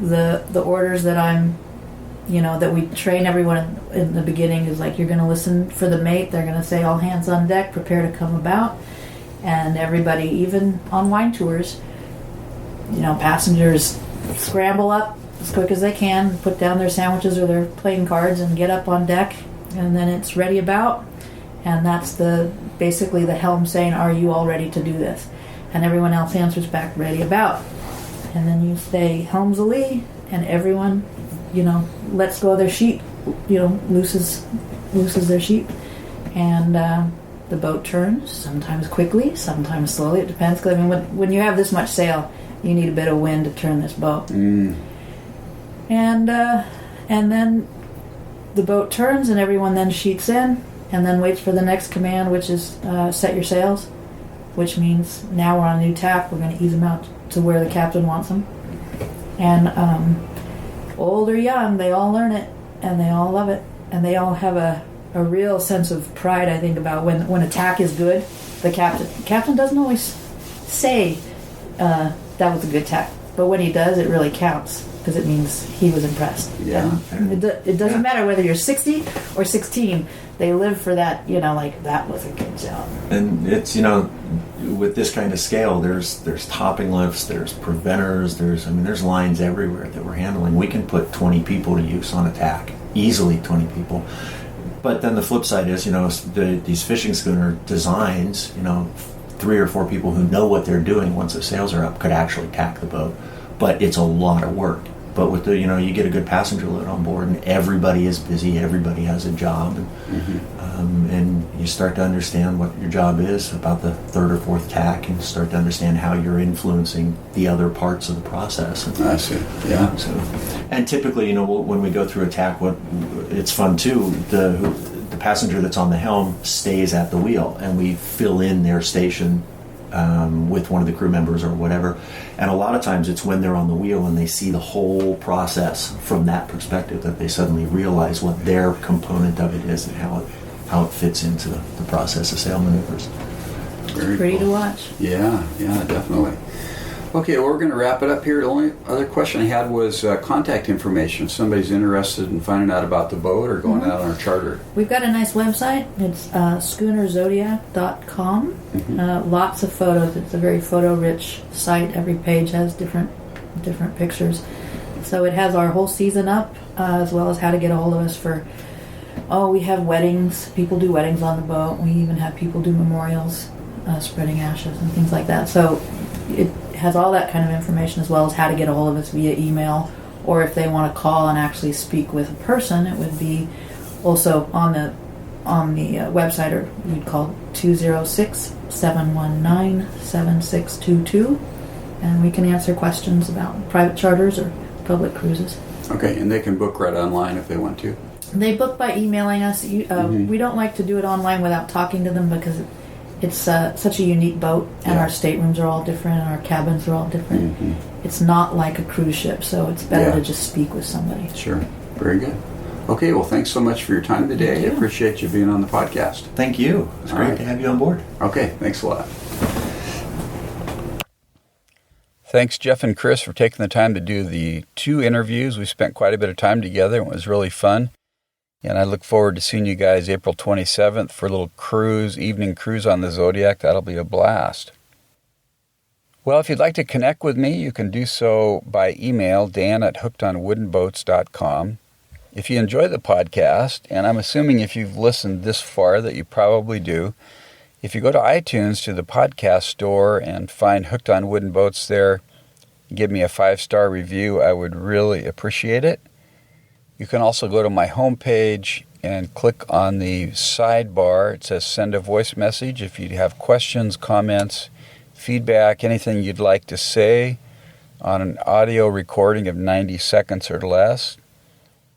the orders that that we train everyone in the beginning is like, you're going to listen for the mate. They're going to say, all hands on deck, prepare to come about. And everybody, even on wine tours, passengers scramble up as quick as they can, put down their sandwiches or their playing cards and get up on deck, and then it's ready about. And that's basically the helm saying, are you all ready to do this? And everyone else answers back, ready about. And then you say, helm's a lee, and everyone, lets go of their sheet, looses their sheet. And the boat turns, sometimes quickly, sometimes slowly. It depends. 'Cause, when you have this much sail, you need a bit of wind to turn this boat. And then the boat turns, and everyone then sheets in, and then waits for the next command, which is set your sails, which means now we're on a new tack. We're going to ease them out to where the captain wants them. And old or young, they all learn it, and they all love it, and they all have a real sense of pride, I think, about when a tack is good. The captain doesn't always say that was a good tack, but when he does, it really counts because it means he was impressed. Yeah. And it doesn't matter whether you're 60 or 16. They live for that, like, that was a good job. And it's, with this kind of scale, there's topping lifts, there's preventers, there's lines everywhere that we're handling. We can put 20 people to use on a tack, easily 20 people. But then the flip side is, these fishing schooner designs, 3 or 4 people who know what they're doing once the sails are up could actually tack the boat. But it's a lot of work. But with the, you get a good passenger load on board, and everybody is busy, everybody has a job, and you start to understand what your job is about the third or fourth tack, and start to understand how you're influencing the other parts of the process. I see. Yeah. So, and typically, when we go through a tack, it's fun too. The passenger that's on the helm stays at the wheel, and we fill in their station with one of the crew members or whatever. And a lot of times it's when they're on the wheel and they see the whole process from that perspective that they suddenly realize what their component of it is and how it fits into the process of sail maneuvers. Very Pretty cool to watch. Yeah, definitely. Okay, well, we're going to wrap it up here. The only other question I had was contact information. If somebody's interested in finding out about the boat or going out on a charter. We've got a nice website. It's schoonerzodiac.com. Lots of photos. It's a very photo-rich site. Every page has different pictures. So it has our whole season up, as well as how to get a hold of us for... we have weddings. People do weddings on the boat. We even have people do memorials, spreading ashes and things like that. So it has all that kind of information, as well as how to get a hold of us via email, or if they want to call and actually speak with a person, it would be also on the website, or you'd call 206-719-7622, and we can answer questions about private charters or public cruises. Okay, and they can book right online if they want to. They book by emailing us. We don't like to do it online without talking to them, because it's such a unique boat, and our staterooms are all different, and our cabins are all different. It's not like a cruise ship, so it's better to just speak with somebody. Sure. Very good. Okay, well, thanks so much for your time today. I appreciate you being on the podcast. Thank you. It's great to have you on board. Okay, thanks a lot. Thanks, Jeff and Chris, for taking the time to do the 2 interviews. We spent quite a bit of time together, and it was really fun. And I look forward to seeing you guys April 27th for a little evening cruise on the Zodiac. That'll be a blast. Well, if you'd like to connect with me, you can do so by email, dan@hookedonwoodenboats.com. If you enjoy the podcast, and I'm assuming if you've listened this far that you probably do, if you go to iTunes to the podcast store and find Hooked on Wooden Boats there, give me a 5-star review, I would really appreciate it. You can also go to my homepage and click on the sidebar. It says send a voice message. If you have questions, comments, feedback, anything you'd like to say on an audio recording of 90 seconds or less.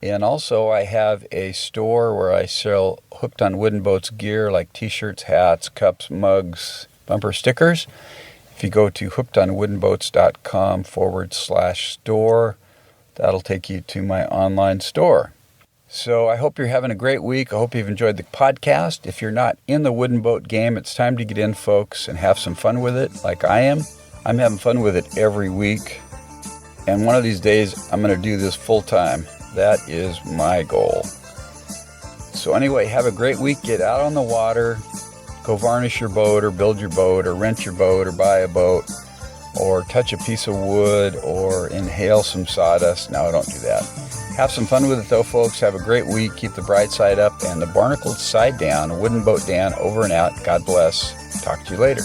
And also I have a store where I sell Hooked on Wooden Boats gear like t-shirts, hats, cups, mugs, bumper stickers. If you go to hookedonwoodenboats.com/store, that'll take you to my online store. So I hope you're having a great week. I hope you've enjoyed the podcast. If you're not in the wooden boat game, it's time to get in, folks, and have some fun with it like I am. I'm having fun with it every week. And one of these days, I'm going to do this full time. That is my goal. So anyway, have a great week. Get out on the water. Go varnish your boat or build your boat or rent your boat or buy a boat, or touch a piece of wood, or inhale some sawdust. No, don't do that. Have some fun with it, though, folks. Have a great week. Keep the bright side up and the barnacled side down. Wooden Boat Dan, over and out. God bless. Talk to you later.